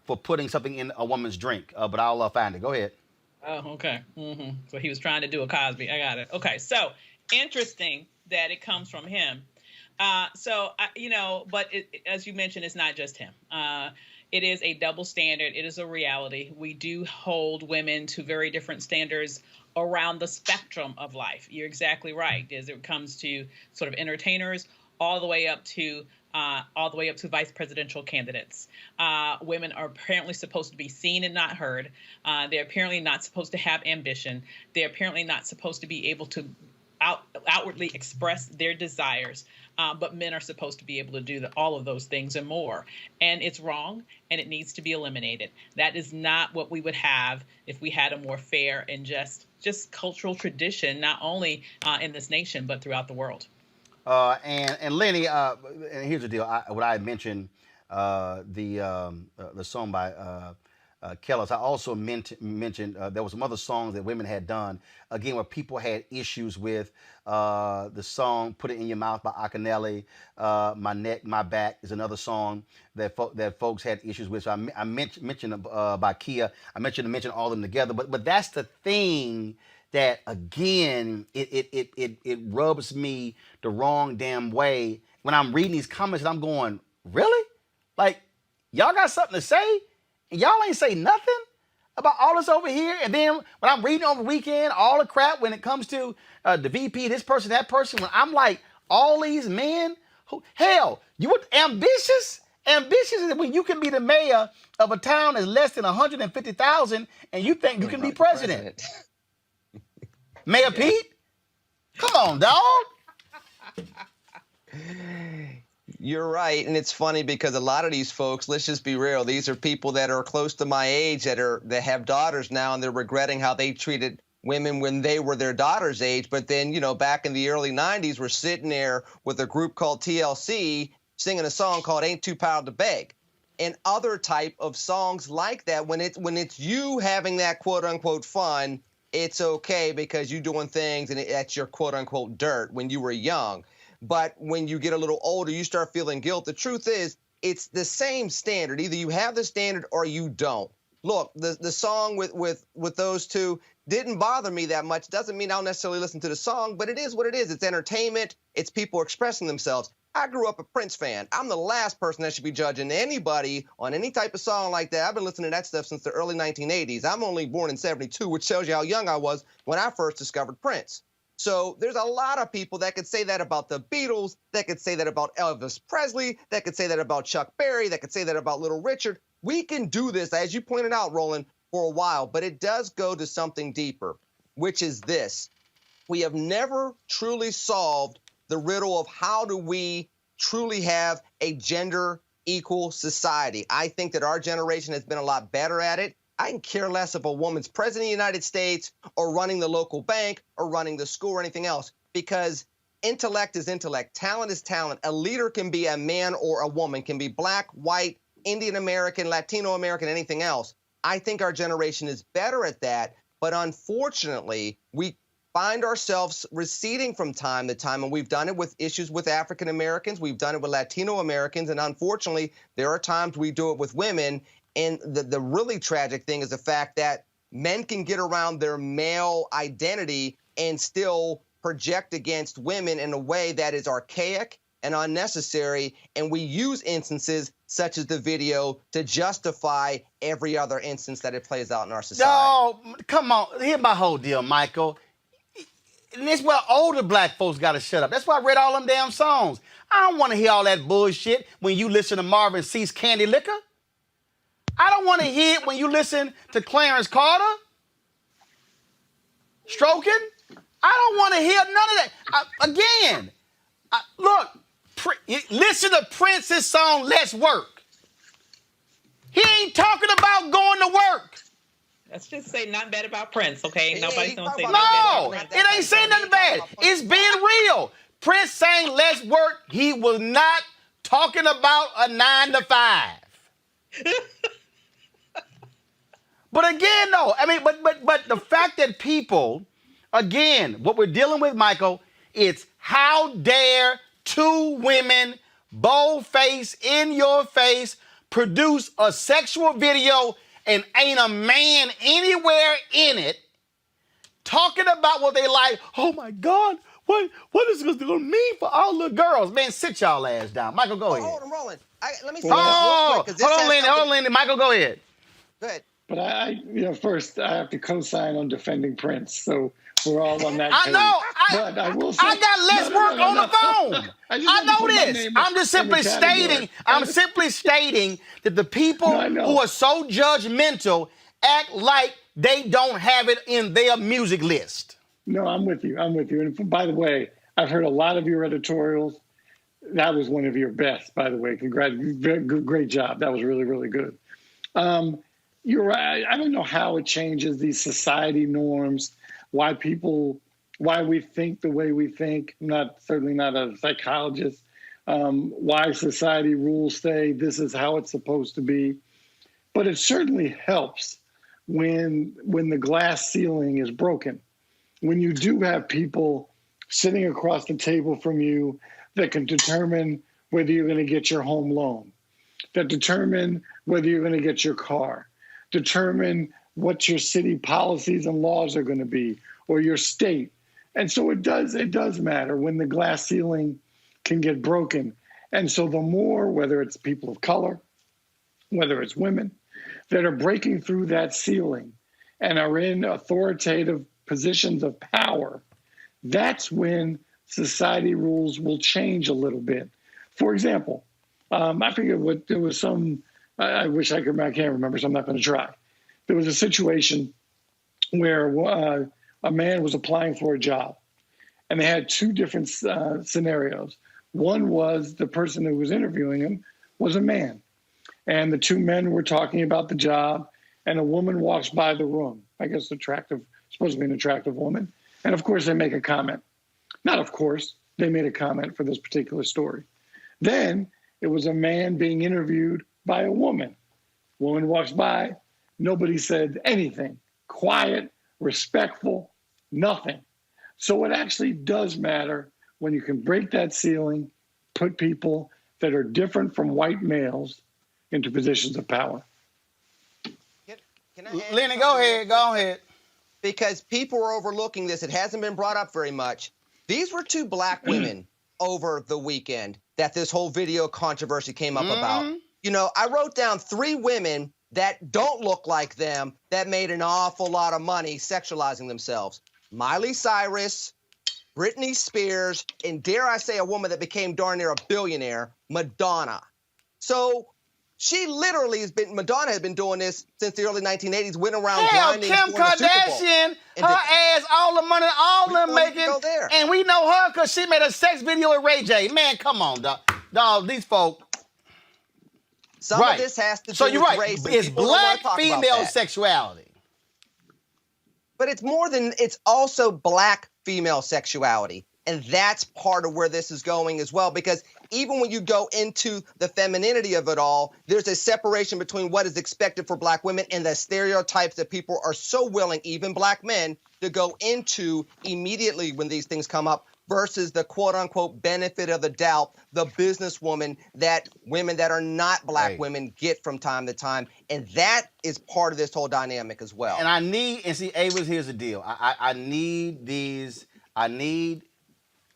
for putting something in a woman's drink. But I'll find it. Go ahead. Oh, okay. Mm-hmm. So he was trying to do a Cosby. I got it. Okay. So interesting that it comes from him. But as you mentioned, it's not just him. It is a double standard. It is a reality. We do hold women to very different standards around the spectrum of life. You're exactly right. As it comes to sort of entertainers, all the way up to vice presidential candidates. Women are apparently supposed to be seen and not heard. They're apparently not supposed to have ambition. They're apparently not supposed to be able to outwardly express their desires. But men are supposed to be able to do all of those things and more. And it's wrong, and it needs to be eliminated. That is not what we would have if we had a more fair and just cultural tradition, not only in this nation, but throughout the world. And Lenny, and here's the deal. What I mentioned, the song by Kellis. I also mentioned there was some other songs that women had done, again, where people had issues with the song "Put It in Your Mouth" by Akinele. "My Neck, My Back" is another song that folks had issues with. So I mentioned by Kia. I mentioned all of them together. But that's the thing that, again, it rubs me the wrong damn way when I'm reading these comments and I'm going, really? Like, y'all got something to say? And y'all ain't say nothing about all this over here. And then when I'm reading over the weekend, all the crap when it comes to the VP, this person, that person, when I'm like, all these men, hell, you were ambitious? Ambitious is when you can be the mayor of a town that's less than 150,000 and you think you can be president. Mayor Pete? Come on, dog. You're right, and it's funny because a lot of these folks, let's just be real, these are people that are close to my age that have daughters now, and they're regretting how they treated women when they were their daughter's age. But then, back in the early 90s, we're sitting there with a group called TLC singing a song called Ain't Too Proud to Beg, and other type of songs like that. When it's you having that quote unquote fun, it's okay because you're doing things and that's your quote unquote dirt when you were young. But when you get a little older, you start feeling guilt. The truth is, it's the same standard. Either you have the standard or you don't. Look, the song with those two didn't bother me that much. Doesn't mean I'll necessarily listen to the song, but it is what it is. It's entertainment. It's people expressing themselves. I grew up a Prince fan. I'm the last person that should be judging anybody on any type of song like that. I've been listening to that stuff since the early 1980s. I'm only born in 72, which tells you how young I was when I first discovered Prince. So there's a lot of people that could say that about the Beatles, that could say that about Elvis Presley, that could say that about Chuck Berry, that could say that about Little Richard. We can do this, as you pointed out, Roland, for a while, but it does go to something deeper, which is this. We have never truly solved the riddle of how do we truly have a gender equal society. I think that our generation has been a lot better at it. I can care less if a woman's president of the United States or running the local bank or running the school or anything else, because intellect is intellect. Talent is talent. A leader can be a man or a woman, can be black, white, Indian American, Latino American, anything else. I think our generation is better at that. But unfortunately, we find ourselves receding from time to time, and we've done it with issues with African Americans. We've done it with Latino Americans. And unfortunately, there are times we do it with women. And the really tragic thing is the fact that men can get around their male identity and still project against women in a way that is archaic and unnecessary. And we use instances such as the video to justify every other instance that it plays out in our society. No, come on. Here's my whole deal, Michael. And this is where older black folks got to shut up. That's why I read all them damn songs. I don't want to hear all that bullshit when you listen to Marvin Cease Candy Liquor. I don't want to hear it when you listen to Clarence Carter stroking. I don't want to hear none of that. Look, listen to Prince's song, Let's Work. He ain't talking about going to work. Let's just say nothing bad about Prince, okay? Nobody's going to say nothing No, bad. it ain't saying nothing bad. It's being real. Prince saying Let's Work, he was not talking about a 9 to 5. But again, though, I mean, but the fact that people, again, what we're dealing with, Michael, it's how dare two women, bold-faced, in your face, produce a sexual video and ain't a man anywhere in it talking about what they like. Oh my God, what is this going to mean for all the girls? Man, sit y'all ass down. Michael, go ahead. Hold on, Roland. Let me say hold this real quick. Hold on, Lenny. Michael, go ahead. Good. But first I have to co-sign on defending Prince, so we're all on that. I know. But I will say, I got less work on the phone. I know this. I'm just simply stating. I'm simply stating that the people who are so judgmental act like they don't have it in their music list. No, I'm with you. And by the way, I've heard a lot of your editorials. That was one of your best, by the way. Congratulations. Great job. That was really, really good. You're right. I don't know how it changes these society norms, why we think the way we think. Certainly not a psychologist. Why society rules say this is how it's supposed to be. But it certainly helps when the glass ceiling is broken. When you do have people sitting across the table from you that can determine whether you're going to get your home loan, that determine whether you're going to get your car, determine what your city policies and laws are going to be, or your state. And so it does matter when the glass ceiling can get broken. And so the more, whether it's people of color, whether it's women, that are breaking through that ceiling and are in authoritative positions of power, that's when society rules will change a little bit. For example, I forget there was some, I wish I can't remember, so I'm not going to try. There was a situation where a man was applying for a job, and they had two different scenarios. One was the person who was interviewing him was a man. And the two men were talking about the job, and a woman walks by the room. I guess supposed to be an attractive woman. And of course, they make a comment. Not of course, they made a comment for this particular story. Then it was a man being interviewed by a woman. Woman walks by, nobody said anything. Quiet, respectful, nothing. So it actually does matter when you can break that ceiling, put people that are different from white males into positions of power. Can I add Lenny, something go real ahead. quick? Go ahead. Because people are overlooking this. It hasn't been brought up very much. These were two black women over the weekend that this whole video controversy came up about. You know, I wrote down 3 women that don't look like them that made an awful lot of money sexualizing themselves. Miley Cyrus, Britney Spears, and dare I say a woman that became darn near a billionaire, Madonna. So she literally Madonna has been doing this since the early 1980s, went around Hell, grinding Kim for the Super Bowl. Kardashian, And her ass, all the money, all them wanted to making, go there. and we know her because she made a sex video with Ray J. Man, come on, dog. Dog, these folk. Some of this has to do So you're with right. race. and It's people don't wanna black talk about female that. sexuality. But it's more than, it's also black female sexuality. And that's part of where this is going as well, because even when you go into the femininity of it all, there's a separation between what is expected for black women and the stereotypes that people are so willing, even black men, to go into immediately when these things come up versus the quote unquote benefit of the doubt, the businesswoman that women that are not black women get from time to time. And that is part of this whole dynamic as well. And see, Avis, here's the deal. I need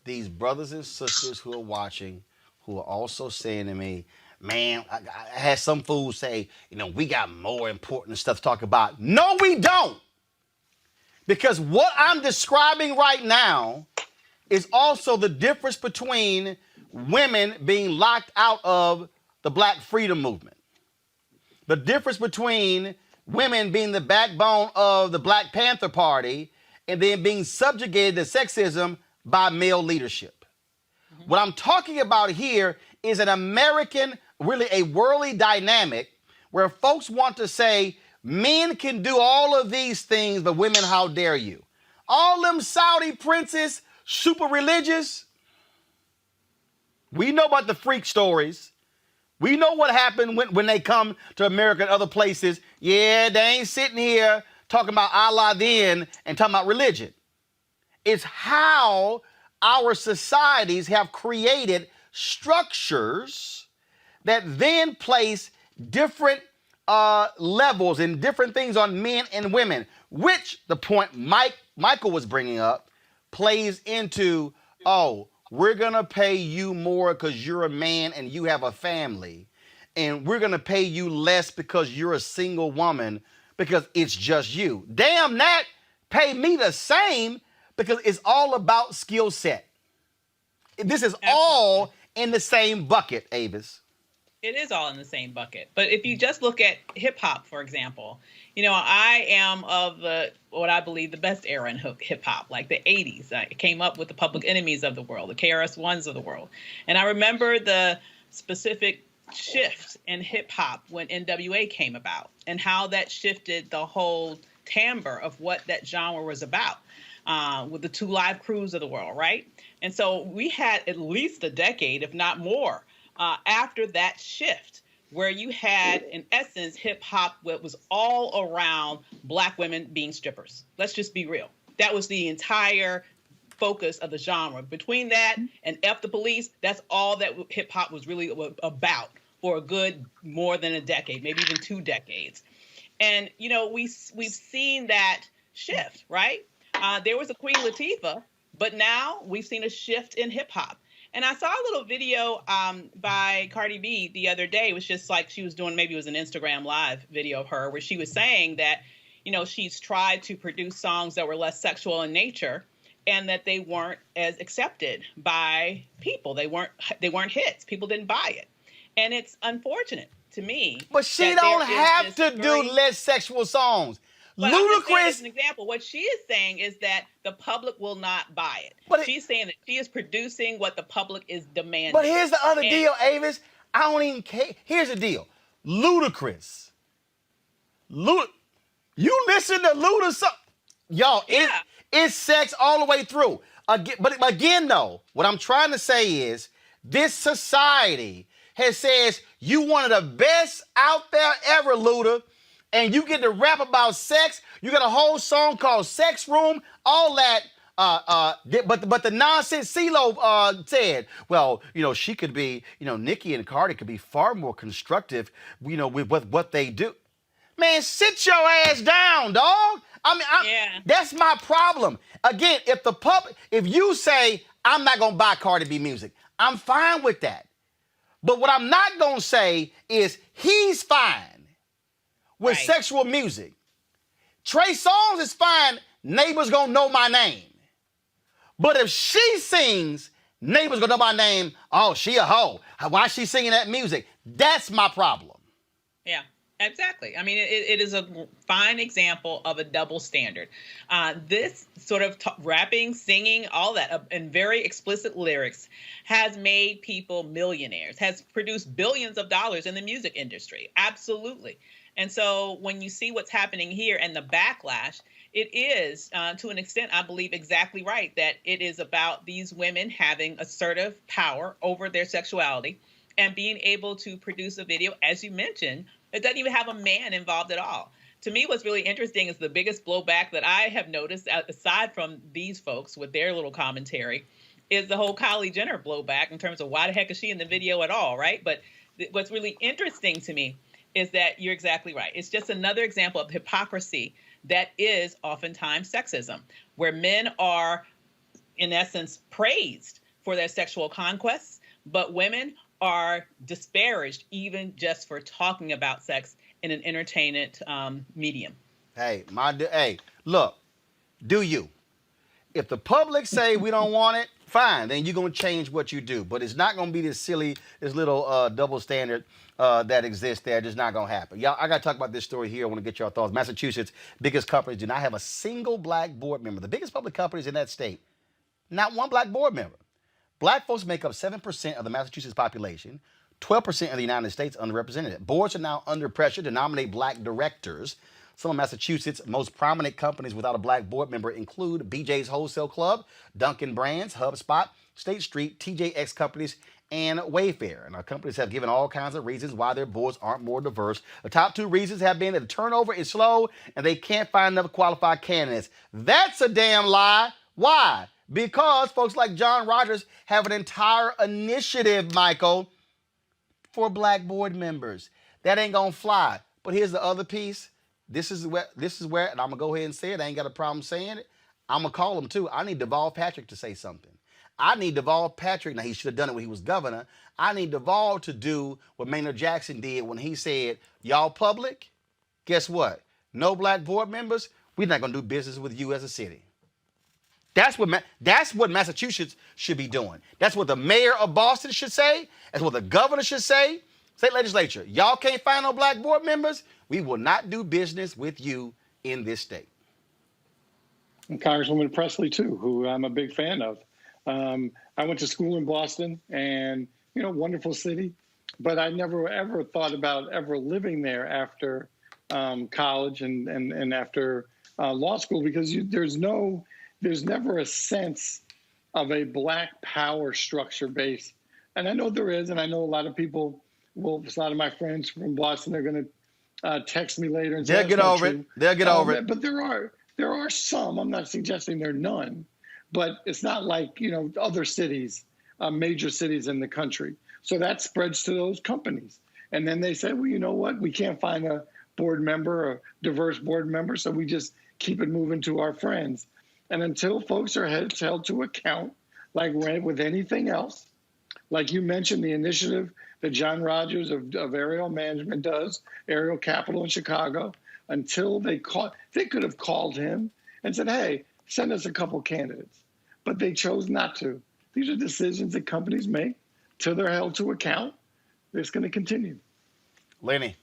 these brothers and sisters who are watching, who are also saying to me, man, I had some fools say, you know, we got more important stuff to talk about. No, we don't. Because what I'm describing right now is also the difference between women being locked out of the Black freedom movement. The difference between women being the backbone of the Black Panther Party and then being subjugated to sexism by male leadership. What I'm talking about here is an American, really a worldly dynamic where folks want to say men can do all of these things, but women, how dare you? All them Saudi princes, super religious. We know about the freak stories. We know what happened when they come to America and other places. Yeah, they ain't sitting here talking about Allah then and talking about religion. It's how our societies have created structures that then place different levels and different things on men and women, which the point Michael was bringing up plays into, oh, we're going to pay you more because you're a man and you have a family, and we're going to pay you less because you're a single woman because it's just you. Damn that, pay me the same because it's all about skill set. This is all in the same bucket, Avis. It is all in the same bucket. But if you just look at hip hop, for example, you know, I am of what I believe the best era in hip hop, like the 80s. I came up with the Public Enemies of the world, the KRS-Ones of the world. And I remember the specific shift in hip hop when NWA came about and how that shifted the whole timbre of what that genre was about. With the 2 Live Crews of the world, right? And so we had at least a decade, if not more, after that shift, where you had, in essence, hip-hop that was all around Black women being strippers. Let's just be real. That was the entire focus of the genre. Between that and F the Police, that's all that hip-hop was really about for a good more than a decade, maybe even 2 decades. And, you know, we've seen that shift, right? There was a Queen Latifah, but now we've seen a shift in hip hop. And I saw a little video by Cardi B the other day. It was just like she was doing, maybe it was an Instagram live video of her, where she was saying that, you know, she's tried to produce songs that were less sexual in nature and that they weren't as accepted by people. They weren't hits. People didn't buy it. And it's unfortunate to me. But she don't have to do less sexual songs. But I'm just saying as Ludacris. an example, what she is saying is that the public will not buy it. But She's saying that she is producing what the public is demanding. But here's the other And- deal, Avis. I don't even care. Here's the deal. Ludacris. You listen to Luda, y'all. It's sex all the way through. But again, though, what I'm trying to say is this society has says you one of the best out there ever, Luda, and you get to rap about sex. You got a whole song called "Sex Room," all that. But the nonsense CeeLo said, well, she could be, Nicki and Cardi could be far more constructive, with what they do. Man, sit your ass down, dog. That's my problem. Again, if you say I'm not gonna buy Cardi B music, I'm fine with that. But what I'm not gonna say is he's fine with sexual music. Trey Songz is fine. Neighbors gonna know my name. But if she sings, neighbors gonna know my name. Oh, she a hoe. Why is she singing that music? That's my problem. Yeah. Exactly. I mean, it is a fine example of a double standard. This sort of rapping, singing, all that, and very explicit lyrics has made people millionaires, has produced billions of dollars in the music industry. Absolutely. And so when you see what's happening here and the backlash, it is, to an extent, I believe exactly right, that it is about these women having assertive power over their sexuality and being able to produce a video, as you mentioned, it doesn't even have a man involved at all. To me, what's really interesting is the biggest blowback that I have noticed, aside from these folks with their little commentary, is the whole Kylie Jenner blowback in terms of why the heck is she in the video at all, right? But what's really interesting to me is that you're exactly right. It's just another example of hypocrisy that is oftentimes sexism, where men are, in essence, praised for their sexual conquests, but women are disparaged even just for talking about sex in an entertainment medium. Hey, look, do you? If the public say we don't want it, fine, then you're going to change what you do. But it's not going to be this little double standard that exists there. It's just not going to happen. Y'all, I got to talk about this story here. I want to get your thoughts. Massachusetts, biggest companies do not have a single black board member. The biggest public companies in that state, not one black board member. Black folks make up 7% of the Massachusetts population, 12% of the United States underrepresented. Boards are now under pressure to nominate black directors. Some of Massachusetts' most prominent companies without a black board member include BJ's Wholesale Club, Dunkin' Brands, HubSpot, State Street, TJX Companies, and Wayfair. And our companies have given all kinds of reasons why their boards aren't more diverse. The top two reasons have been that the turnover is slow and they can't find enough qualified candidates. That's a damn lie. Why? Because folks like John Rogers have an entire initiative, Michael, for black board members. That ain't gonna fly. But here's the other piece. This is where, and I'm gonna go ahead and say it. I ain't got a problem saying it. I'm gonna call him too. I need Deval Patrick to say something. I need Deval Patrick. Now he should have done it when he was governor. I need Deval to do what Maynard Jackson did when he said, "Y'all public, guess what? No black board members. We're not gonna do business with you as a city." That's what Massachusetts should be doing. That's what the mayor of Boston should say. That's what the governor should say. State legislature, y'all can't find no black board members. We will not do business with you in this state. And Congresswoman Presley, too, who I'm a big fan of. I went to school in Boston and, wonderful city. But I never, ever thought about ever living there after college and after law school because there's never a sense of a black power structure base. And I know there is, and I know a lot of people, a lot of my friends from Boston are going to text me later and say, They'll get over it. They'll get over it. But there are some, I'm not suggesting there are none, but it's not like, other cities, major cities in the country. So that spreads to those companies. And then they say, well, you know what? We can't find a board member, a diverse board member, so we just keep it moving to our friends. And until folks are held to account, like with anything else, like you mentioned, the initiative that John Rogers of Aerial Management does, Aerial Capital in Chicago, until they could have called him and said, hey, send us a couple candidates. But they chose not to. These are decisions that companies make till they're held to account. It's going to continue. Lenny.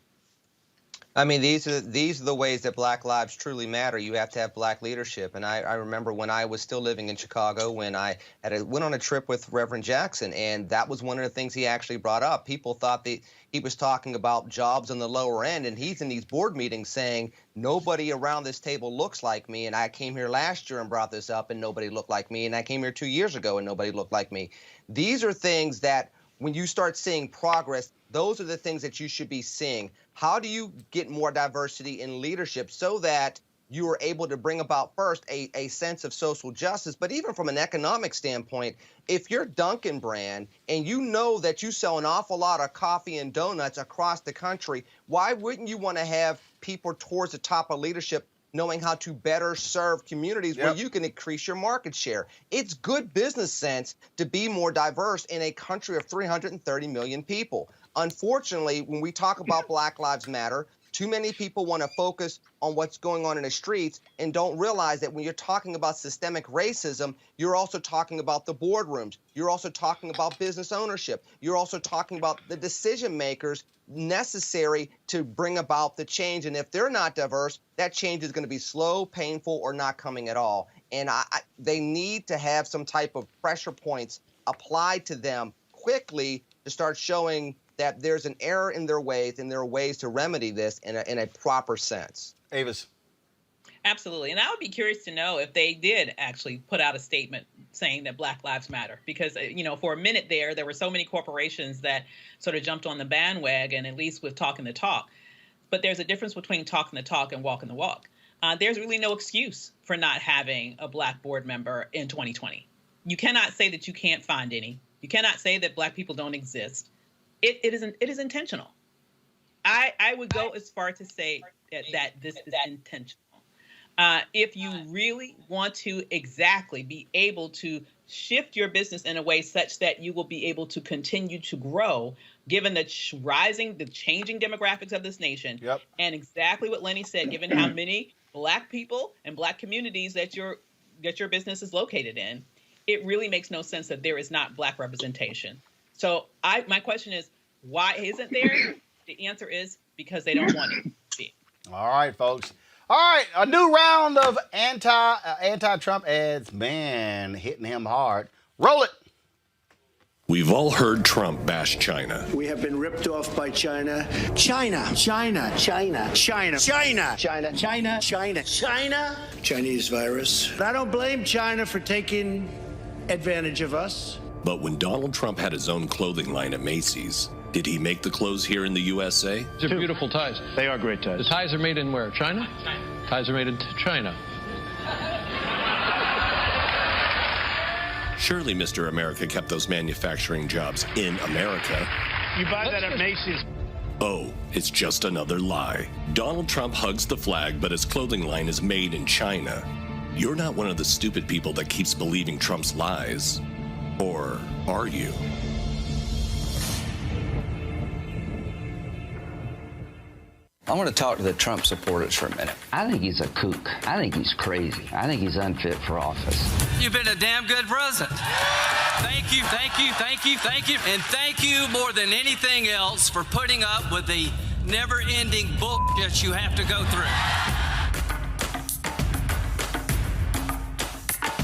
I mean, these are the ways that Black lives truly matter. You have to have Black leadership. And I remember when I was still living in Chicago, when I went on a trip with Reverend Jackson, and that was one of the things he actually brought up. People thought that he was talking about jobs on the lower end, and he's in these board meetings saying, nobody around this table looks like me, and I came here last year and brought this up, and nobody looked like me, and I came here 2 years ago, and nobody looked like me. These are things that when you start seeing progress, those are the things that you should be seeing. How do you get more diversity in leadership so that you are able to bring about first a sense of social justice, but even from an economic standpoint, if you're Dunkin' brand and you know that you sell an awful lot of coffee and donuts across the country, why wouldn't you want to have people towards the top of leadership knowing how to better serve communities where you can increase your market share? It's good business sense to be more diverse in a country of 330 million people. Unfortunately, when we talk about Black Lives Matter, too many people want to focus on what's going on in the streets and don't realize that when you're talking about systemic racism, you're also talking about the boardrooms. You're also talking about business ownership. You're also talking about the decision makers necessary to bring about the change. And if they're not diverse, that change is going to be slow, painful, or not coming at all. And they need to have some type of pressure points applied to them quickly to start showing that there's an error in their ways, and there are ways to remedy this in a proper sense. Avis. Absolutely. And I would be curious to know if they did actually put out a statement saying that Black Lives Matter, because, for a minute there were so many corporations that sort of jumped on the bandwagon, at least with talking the talk. But there's a difference between talking the talk and walking the walk. There's really no excuse for not having a Black board member in 2020. You cannot say that you can't find any. You cannot say that Black people don't exist. It is intentional. I would go as far to say that this is intentional. If you really want to exactly be able to shift your business in a way such that you will be able to continue to grow, given the changing demographics of this nation, and exactly what Lenny said, given how many Black people and Black communities that your business is located in, it really makes no sense that there is not Black representation. So my question is, why isn't there? The answer is because they don't want it to be. All right, folks. All right, a new round of anti-Trump ads. Man, hitting him hard. Roll it. We've all heard Trump bash China. We have been ripped off by China. China. China. China. China. China. China. China. China. China. Chinese virus. I don't blame China for taking advantage of us. But when Donald Trump had his own clothing line at Macy's, did he make the clothes here in the USA? These are beautiful ties. They are great ties. The ties are made in where? China? Ties are made in China. Surely Mr. America kept those manufacturing jobs in America. You buy that at Macy's. Oh, it's just another lie. Donald Trump hugs the flag, but his clothing line is made in China. You're not one of the stupid people that keeps believing Trump's lies. Or are you? I want to talk to the Trump supporters for a minute. I think he's a kook. I think he's crazy. I think he's unfit for office. You've been a damn good president. Thank you, thank you, thank you, thank you. And thank you more than anything else for putting up with the never-ending bullshit you have to go through.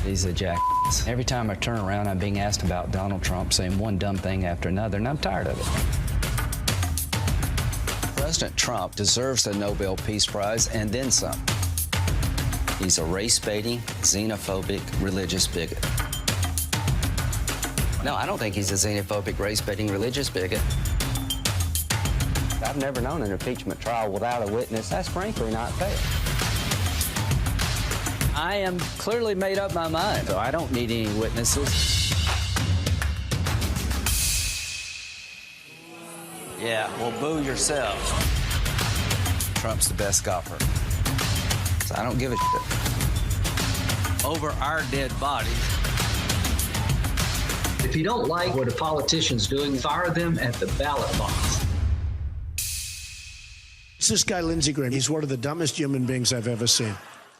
He's a jackass. Every time I turn around, I'm being asked about Donald Trump saying one dumb thing after another, and I'm tired of it. President Trump deserves the Nobel Peace Prize and then some. He's a race-baiting, xenophobic, religious bigot. No, I don't think he's a xenophobic, race-baiting, religious bigot. I've never known an impeachment trial without a witness. That's frankly not fair. I am clearly made up my mind, so I don't need any witnesses. Yeah, well, boo yourself. Trump's the best golfer. So I don't give a shit. Over our dead bodies. If you don't like what a politician's doing, fire them at the ballot box. It's this guy, Lindsey Graham. He's one of the dumbest human beings I've ever seen.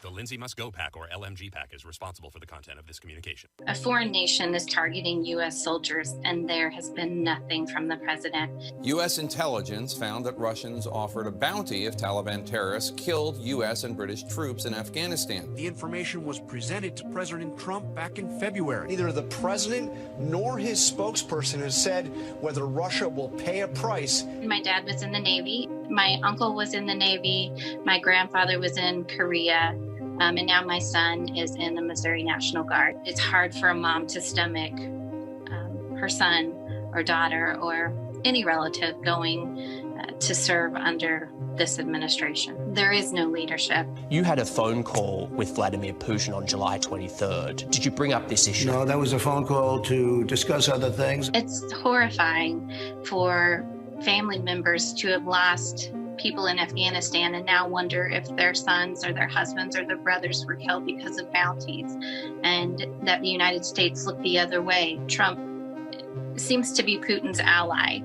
The Lindsay Must Go PAC, or LMG PAC, is responsible for the content of this communication. A foreign nation is targeting U.S. soldiers, and there has been nothing from the president. U.S. intelligence found that Russians offered a bounty if Taliban terrorists killed U.S. and British troops in Afghanistan. The information was presented to President Trump back in February. Neither the president nor his spokesperson has said whether Russia will pay a price. My dad was in the Navy. My uncle was in the Navy. My grandfather was in Korea. And now my son is in the Missouri National Guard. It's hard for a mom to stomach her son or daughter or any relative going to serve under this administration. There is no leadership. You had a phone call with Vladimir Putin on July 23rd. Did you bring up this issue? No, that was a phone call to discuss other things. It's horrifying for family members to have lost people in Afghanistan and now wonder if their sons or their husbands or their brothers were killed because of bounties, and that the United States looked the other way. Trump seems to be Putin's ally,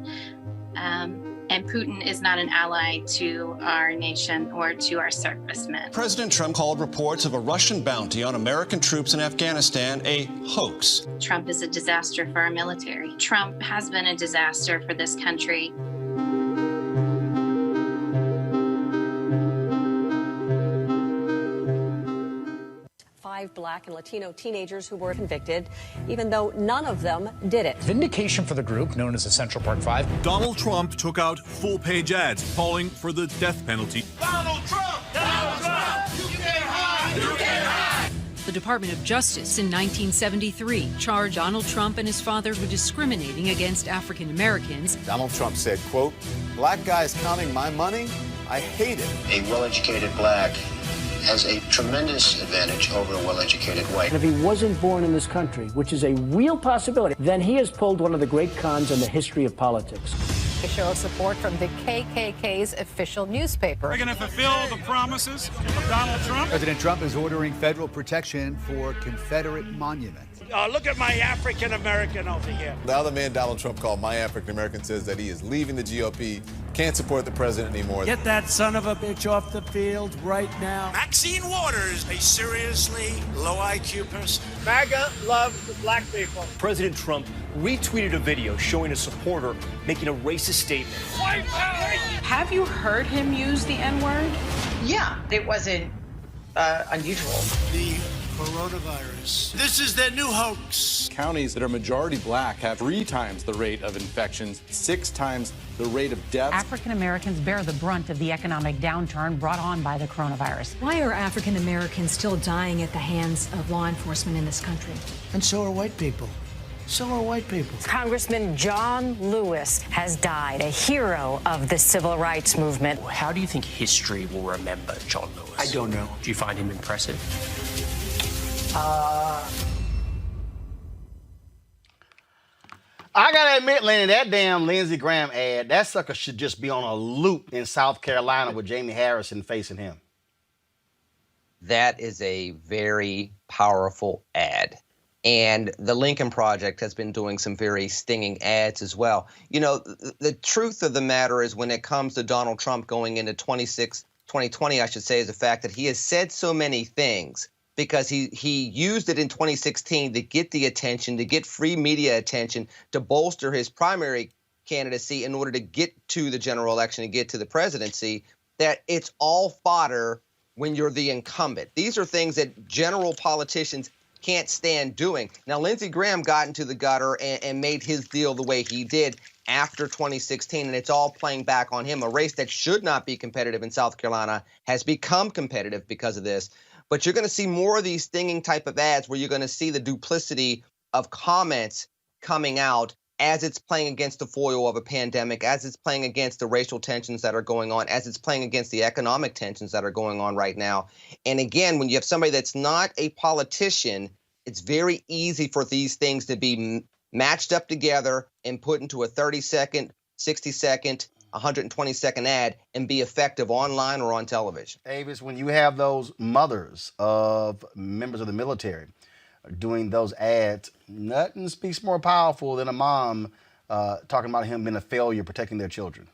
and Putin is not an ally to our nation or to our servicemen. President Trump called reports of a Russian bounty on American troops in Afghanistan a hoax. Trump is a disaster for our military. Trump has been a disaster for this country. 5 Black and Latino teenagers who were convicted, even though none of them did it. Vindication for the group known as the Central Park Five. Donald Trump took out full-page ads calling for the death penalty. Donald Trump! Donald Trump! You can't hide! You can't hide! The Department of Justice in 1973 charged Donald Trump and his father with discriminating against African Americans. Donald Trump said, quote, "Black guys counting my money? I hate it." A well-educated black has a tremendous advantage over a well-educated white. And if he wasn't born in this country, which is a real possibility, then he has pulled one of the great cons in the history of politics. A show of support from the KKK's official newspaper. We're going to fulfill the promises of Donald Trump. President Trump is ordering federal protection for Confederate monuments. Look at my African-American over here. The other man Donald Trump called my African-American says that he is leaving the GOP, can't support the president anymore. Get that son of a bitch off the field right now. Maxine Waters, a seriously low IQ person. MAGA loves black people. President Trump retweeted a video showing a supporter making a racist statement. White power! Have you heard him use the N-word? Yeah, it wasn't unusual. The coronavirus. This is their new hoax. Counties that are majority black have 3 times the rate of infections, 6 times the rate of deaths. African Americans bear the brunt of the economic downturn brought on by the coronavirus. Why are African Americans still dying at the hands of law enforcement in this country? And so are white people. So are white people. Congressman John Lewis has died, a hero of the civil rights movement. How do you think history will remember John Lewis? I don't know. Do you find him impressive? I gotta admit, Lenny, that damn Lindsey Graham ad, that sucker should just be on a loop in South Carolina with Jamie Harrison facing him. That is a very powerful ad. And the Lincoln Project has been doing some very stinging ads as well. You know, the truth of the matter is when it comes to Donald Trump going into 2020, I should say, is the fact that he has said so many things because he used it in 2016 to get the attention, to get free media attention, to bolster his primary candidacy in order to get to the general election and get to the presidency, that it's all fodder when you're the incumbent. These are things that general politicians can't stand doing. Now, Lindsey Graham got into the gutter and made his deal the way he did after 2016, and it's all playing back on him. A race that should not be competitive in South Carolina has become competitive because of this. But you're going to see more of these stinging type of ads where you're going to see the duplicity of comments coming out as it's playing against the foil of a pandemic, as it's playing against the racial tensions that are going on, as it's playing against the economic tensions that are going on right now. And again, when you have somebody that's not a politician, it's very easy for these things to be matched up together and put into a 30-second, 60-second, 120-second ad and be effective online or on television. Avis, when you have those mothers of members of the military doing those ads, nothing speaks more powerful than a mom talking about him being a failure protecting their children.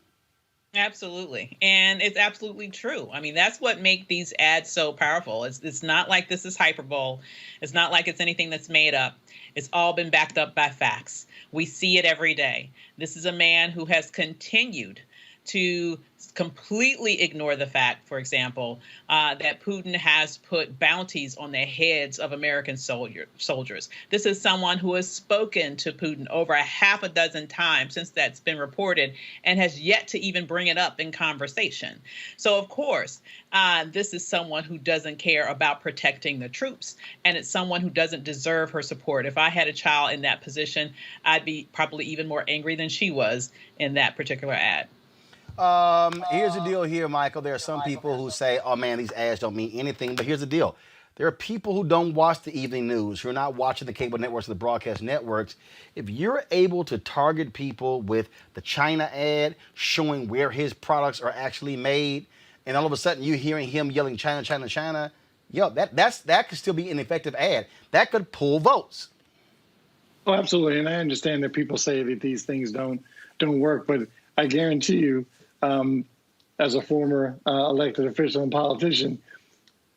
Absolutely. And it's absolutely true. I mean, that's what makes these ads so powerful. It's not like this is hyperbole. It's not like it's anything that's made up. It's all been backed up by facts. We see it every day. This is a man who has continued to completely ignore the fact, for example, that Putin has put bounties on the heads of American soldiers. This is someone who has spoken to Putin over a half a dozen times since that's been reported and has yet to even bring it up in conversation. So, of course, this is someone who doesn't care about protecting the troops, and it's someone who doesn't deserve her support. If I had a child in that position, I'd be probably even more angry than she was in that particular ad. Here's the deal here, Michael. There are some people who say, oh, man, these ads don't mean anything. But here's the deal. There are people who don't watch the evening news, who are not watching the cable networks or the broadcast networks. If you're able to target people with the China ad showing where his products are actually made, and all of a sudden you're hearing him yelling China, China, China, that could still be an effective ad. That could pull votes. Oh, absolutely. And I understand that people say that these things don't work, but I guarantee you, as a former elected official and politician,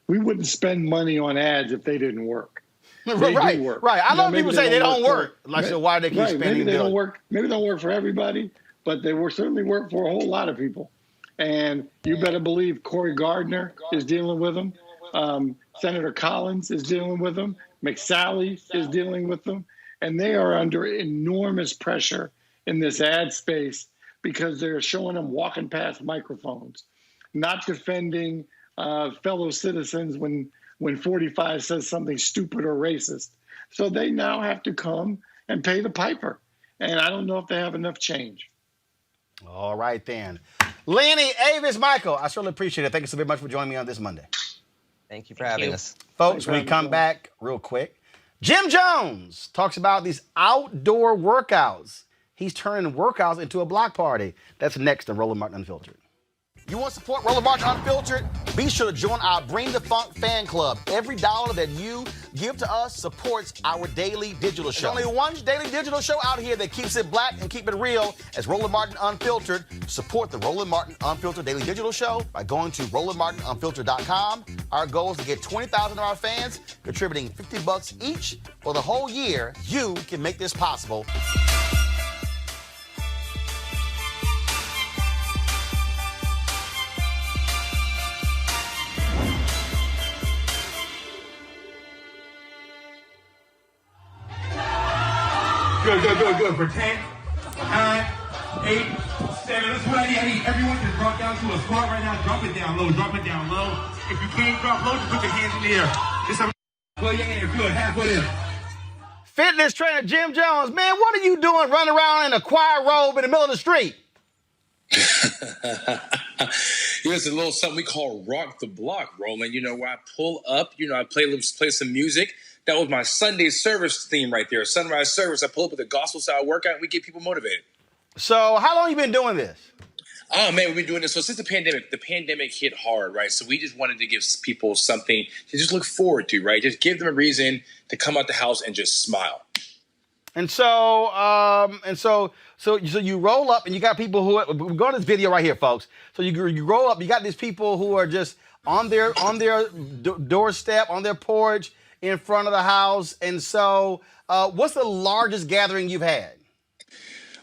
we wouldn't spend money on ads if they didn't work. They do work. Right. I know people say they don't work. Like, so why do they keep spending? Maybe they don't work. Maybe they don't work for everybody, but they will certainly work for a whole lot of people. And you better believe Cory Gardner is dealing with them. Senator Collins is dealing with them. McSally is dealing with them. And they are under enormous pressure in this ad space because they're showing them walking past microphones, not defending fellow citizens when 45 says something stupid or racist. So they now have to come and pay the piper. And I don't know if they have enough change. All right, then. Lenny, Avis, Michael, I certainly appreciate it. Thank you so very much for joining me on this Monday. Thank you for having us. Folks, when we come back real quick, Jim Jones talks about these outdoor workouts. He's turning workouts into a block party. That's next on Roland Martin Unfiltered. You want to support Roland Martin Unfiltered? Be sure to join our Bring the Funk fan club. Every dollar that you give to us supports our daily digital show. There's only one daily digital show out here that keeps it black and keep it real as Roland Martin Unfiltered. Support the Roland Martin Unfiltered daily digital show by going to RolandMartinUnfiltered.com. Our goal is to get 20,000 of our fans contributing $50 each for the whole year. You can make this possible. Good. For 10, 9, 8, 7. That's what I need. Everyone can drop down to a squat right now. Drop it down low. Drop it down low. If you can't drop low, just put your hands in the air. Just put your hands good. Halfway in. Fitness trainer Jim Jones, man, what are you doing running around in a choir robe in the middle of the street? Here's a little something we call Rock the Block, Roland. You know, where I pull up, I play some music. That was my Sunday service theme right there. Sunrise service. I pull up with a gospel style workout and we get people motivated. So how long you been doing this? Oh, man, we've been doing this. So since the pandemic hit hard, right? So we just wanted to give people something to just look forward to, right? Just give them a reason to come out the house and just smile. And so you roll up and you got people who are, we're going to this video right here, folks. So you roll up, you got these people who are just on their doorstep, on their porch, in front of the house. And so what's the largest gathering you've had?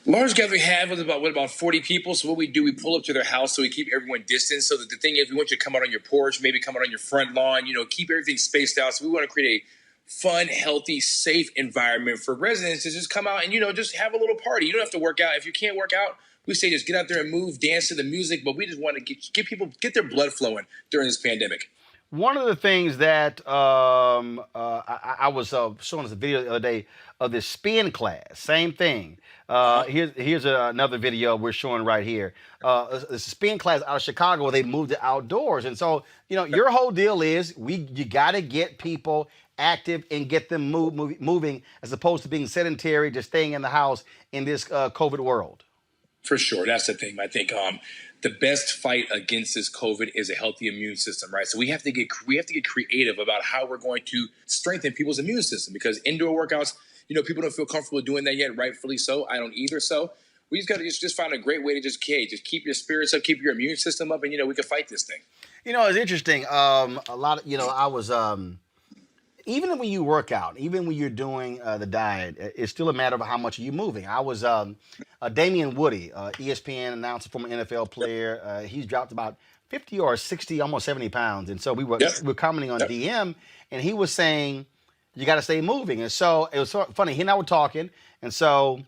Largest gathering we had was about 40 people. So what we do, we pull up to their house so we keep everyone distant. So that the thing is, we want you to come out on your porch, maybe come out on your front lawn, keep everything spaced out. So we want to create a fun, healthy, safe environment for residents to just come out and, just have a little party. You don't have to work out. If you can't work out, we say just get out there and move, dance to the music. But we just want to get people, get their blood flowing during this pandemic. One of the things that I was showing us a video the other day of this spin class. Same thing. Here's another video we're showing right here. It's a spin class out of Chicago where they moved it outdoors. And so, your whole deal is you got to get people active and get them moving as opposed to being sedentary, just staying in the house in this COVID world. For sure. That's the thing. I think the best fight against this COVID is a healthy immune system, right? So we have to get creative about how we're going to strengthen people's immune system because indoor workouts, people don't feel comfortable doing that yet, rightfully so. I don't either. So We just got to just find a great way to just keep your spirits up, keep your immune system up, and we can fight this thing. It's interesting. A lot of I was even when you work out, even when you're doing the diet, it's still a matter of how much are you moving. I was Damian Woody, ESPN announcer, former NFL player. He's dropped about 50 or 60, almost 70 pounds, and so we were commenting on DM, and he was saying you got to stay moving, and so it was so funny. He and I were talking, and so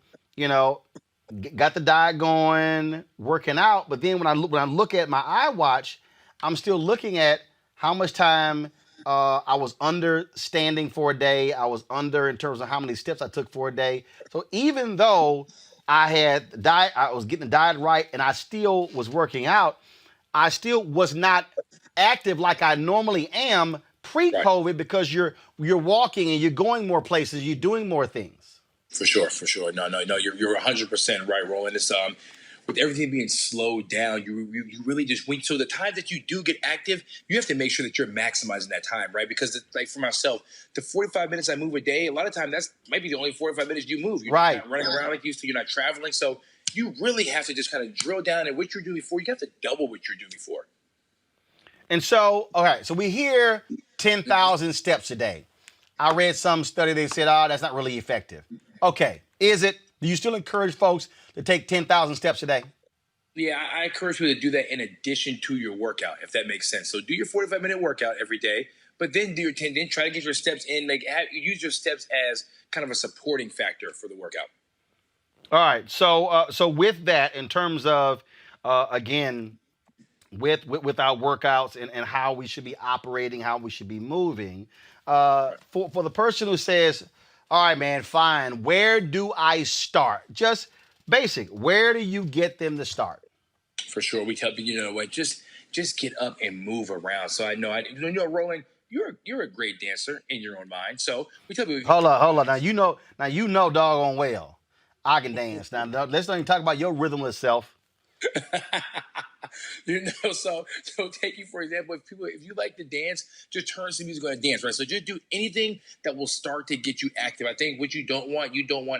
got the diet going, working out, but then when I look at my iWatch, I'm still looking at how much time I was under standing for a day. I was under in terms of how many steps I took for a day. So even though I was getting the diet right, and I still was working out, I still was not active like I normally am pre-COVID because you're walking and you're going more places, you're doing more things. For sure. No, you're 100% right, Roland. It's with everything being slowed down, you really just so the time that you do get active, you have to make sure that you're maximizing that time, right? Because like for myself, the 45 minutes I move a day, a lot of time that's might be the only 45 minutes you move. You're not running around like you used to. You're not traveling, so you really have to just kind of drill down at what you're doing before. You have to double what you're doing before. And so, okay, so we hear 10,000 steps a day. I read some study, they said, that's not really effective. Okay, is it? Do you still encourage folks to take 10,000 steps a day? Yeah, I encourage people to do that in addition to your workout, if that makes sense. So do your 45-minute workout every day, but then do your 10. Then try to get your steps in. Use your steps as kind of a supporting factor for the workout. All right. So with that, in terms of again, with our workouts and how we should be operating, how we should be moving, for the person who says, all right, man, fine. Where do I start? Just basic. Where do you get them to start? For sure. We tell people, just get up and move around. So I know, Roland, you're a great dancer in your own mind. So we tell people. Hold on. Now you know doggone well I can dance. Now let's not even talk about your rhythmless self. So take you for example, if you like to dance, just turn some music on and dance, right? So just do anything that will start to get you active. I think what you don't want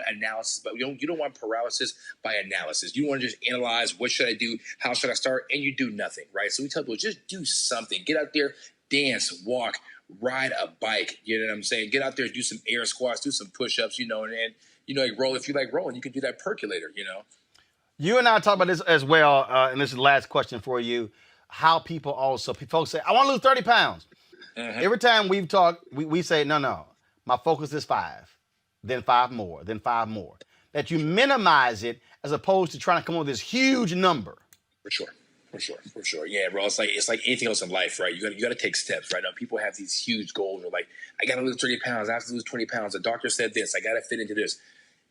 analysis, but you don't want paralysis by analysis. You want to just analyze, what should I do, how should I start, and you do nothing, right? So we tell people, just do something. Get out there, dance, walk, ride a bike. You know what I'm saying? Get out there, do some air squats, do some push-ups, and roll. If you like rolling, you can do that percolator. You and I talk about this as well, and this is the last question for you. How folks say, I want to lose 30 pounds. Mm-hmm. Every time we've talked, we say, no, my focus is 5, then 5 more, then 5 more. That you minimize it as opposed to trying to come up with this huge number. For sure. Yeah, bro. It's like anything else in life, right? You got to take steps, right? Now, people have these huge goals. They're like, I got to lose 30 pounds. I have to lose 20 pounds. The doctor said this. I got to fit into this.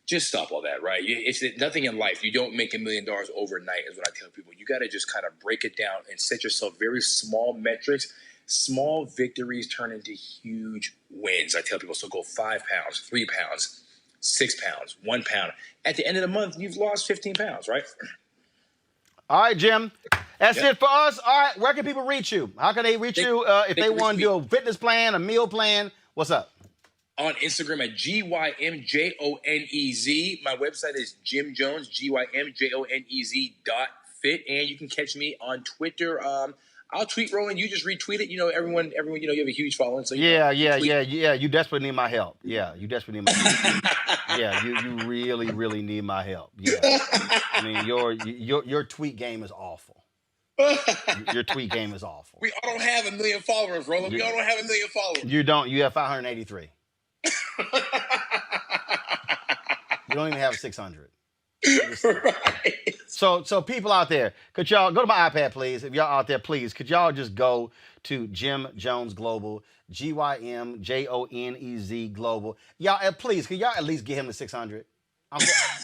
Just stop all that, right? It's nothing in life. You don't make $1 million overnight, is what I tell people. You got to just kind of break it down and set yourself very small metrics. Small victories turn into huge wins. I tell people, so go 5 pounds, 3 pounds, 6 pounds, 1 pound. At the end of the month, you've lost 15 pounds, right? All right, Jim. That's it for us. All right, where can people reach you? How can they reach you if they want to do a fitness plan, a meal plan? What's up? On Instagram at GYMJONEZ. My website is Jim Jones, GYMJONEZ.fit. And you can catch me on Twitter. I'll tweet, Roland. You just retweet it. Everyone, you have a huge following. So yeah. You desperately need my help. Yeah, you desperately need my help. Yeah, you really, really need my help. Yeah. I mean, your tweet game is awful. Your tweet game is awful. We all don't have 1 million followers, Roland. We all don't have 1 million followers. You don't. You have 583. You don't even have 600. Right. So people out there, could y'all go to my iPad, please? If y'all out there, please, could y'all just go to Jim Jones Global, GYMJONEZ Global. Y'all, please, could y'all at least get him to 600?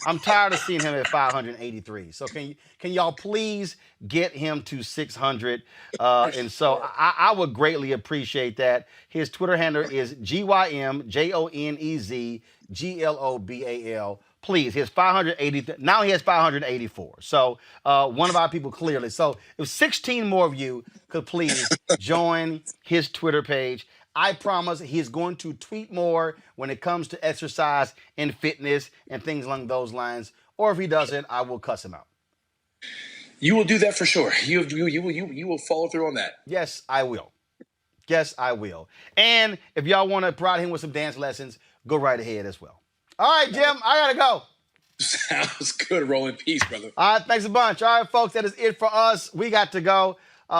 I'm tired of seeing him at 583. So can y'all please get him to 600? And so I would greatly appreciate that. His Twitter handle is GYMJONEZGLOBAL. Please, he has 580. Now he has 584. So one of our people clearly. So if 16 more of you could please join his Twitter page. I promise he's going to tweet more when it comes to exercise and fitness and things along those lines or if he doesn't, I will cuss him out. You will do that for sure. You will follow through on that. Yes, I will. Yes, I will. And if y'all want to provide him with some dance lessons, go right ahead as well. All right, Jim, I gotta go. Sounds good, Roland. Peace, brother. All right, thanks a bunch. All right, folks, that is it for us. We got to go.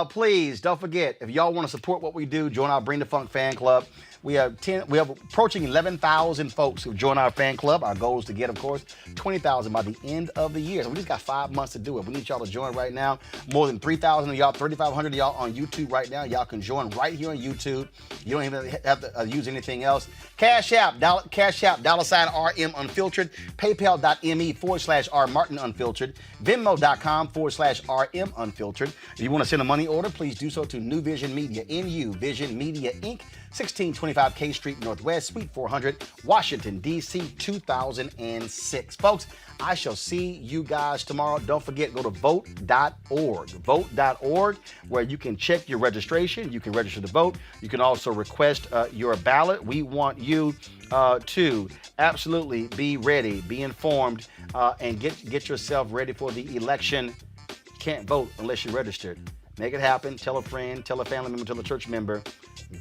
Please don't forget, if y'all want to support what we do, join our Bring the Funk fan club. We have approaching 11,000 folks who join our fan club. Our goal is to get, of course, 20,000 by the end of the year. So we just got 5 months to do it. We need y'all to join right now. More than 3,000 of y'all, 3,500 of y'all on YouTube right now. Y'all can join right here on YouTube. You don't even have to use anything else. Cash App, $RM Unfiltered. PayPal.me/R Martin Unfiltered. Venmo.com/RM Unfiltered. If you want to send a money order, please do so to New Vision Media, NU Vision Media Inc., 1625 K Street Northwest, Suite 400, Washington, D.C., 2006. Folks, I shall see you guys tomorrow. Don't forget, go to vote.org. Vote.org, where you can check your registration. You can register to vote. You can also request your ballot. We want you to absolutely be ready, be informed, and get yourself ready for the election. You can't vote unless you're registered. Make it happen. Tell a friend, tell a family member, tell a church member.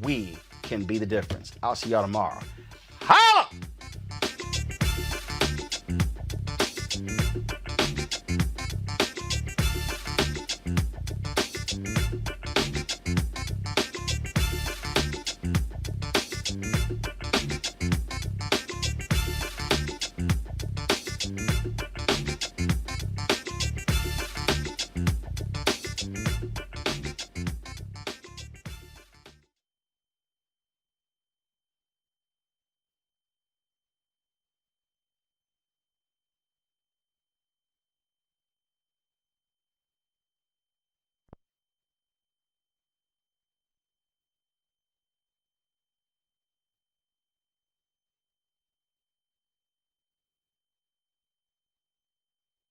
We can be the difference. I'll see y'all tomorrow.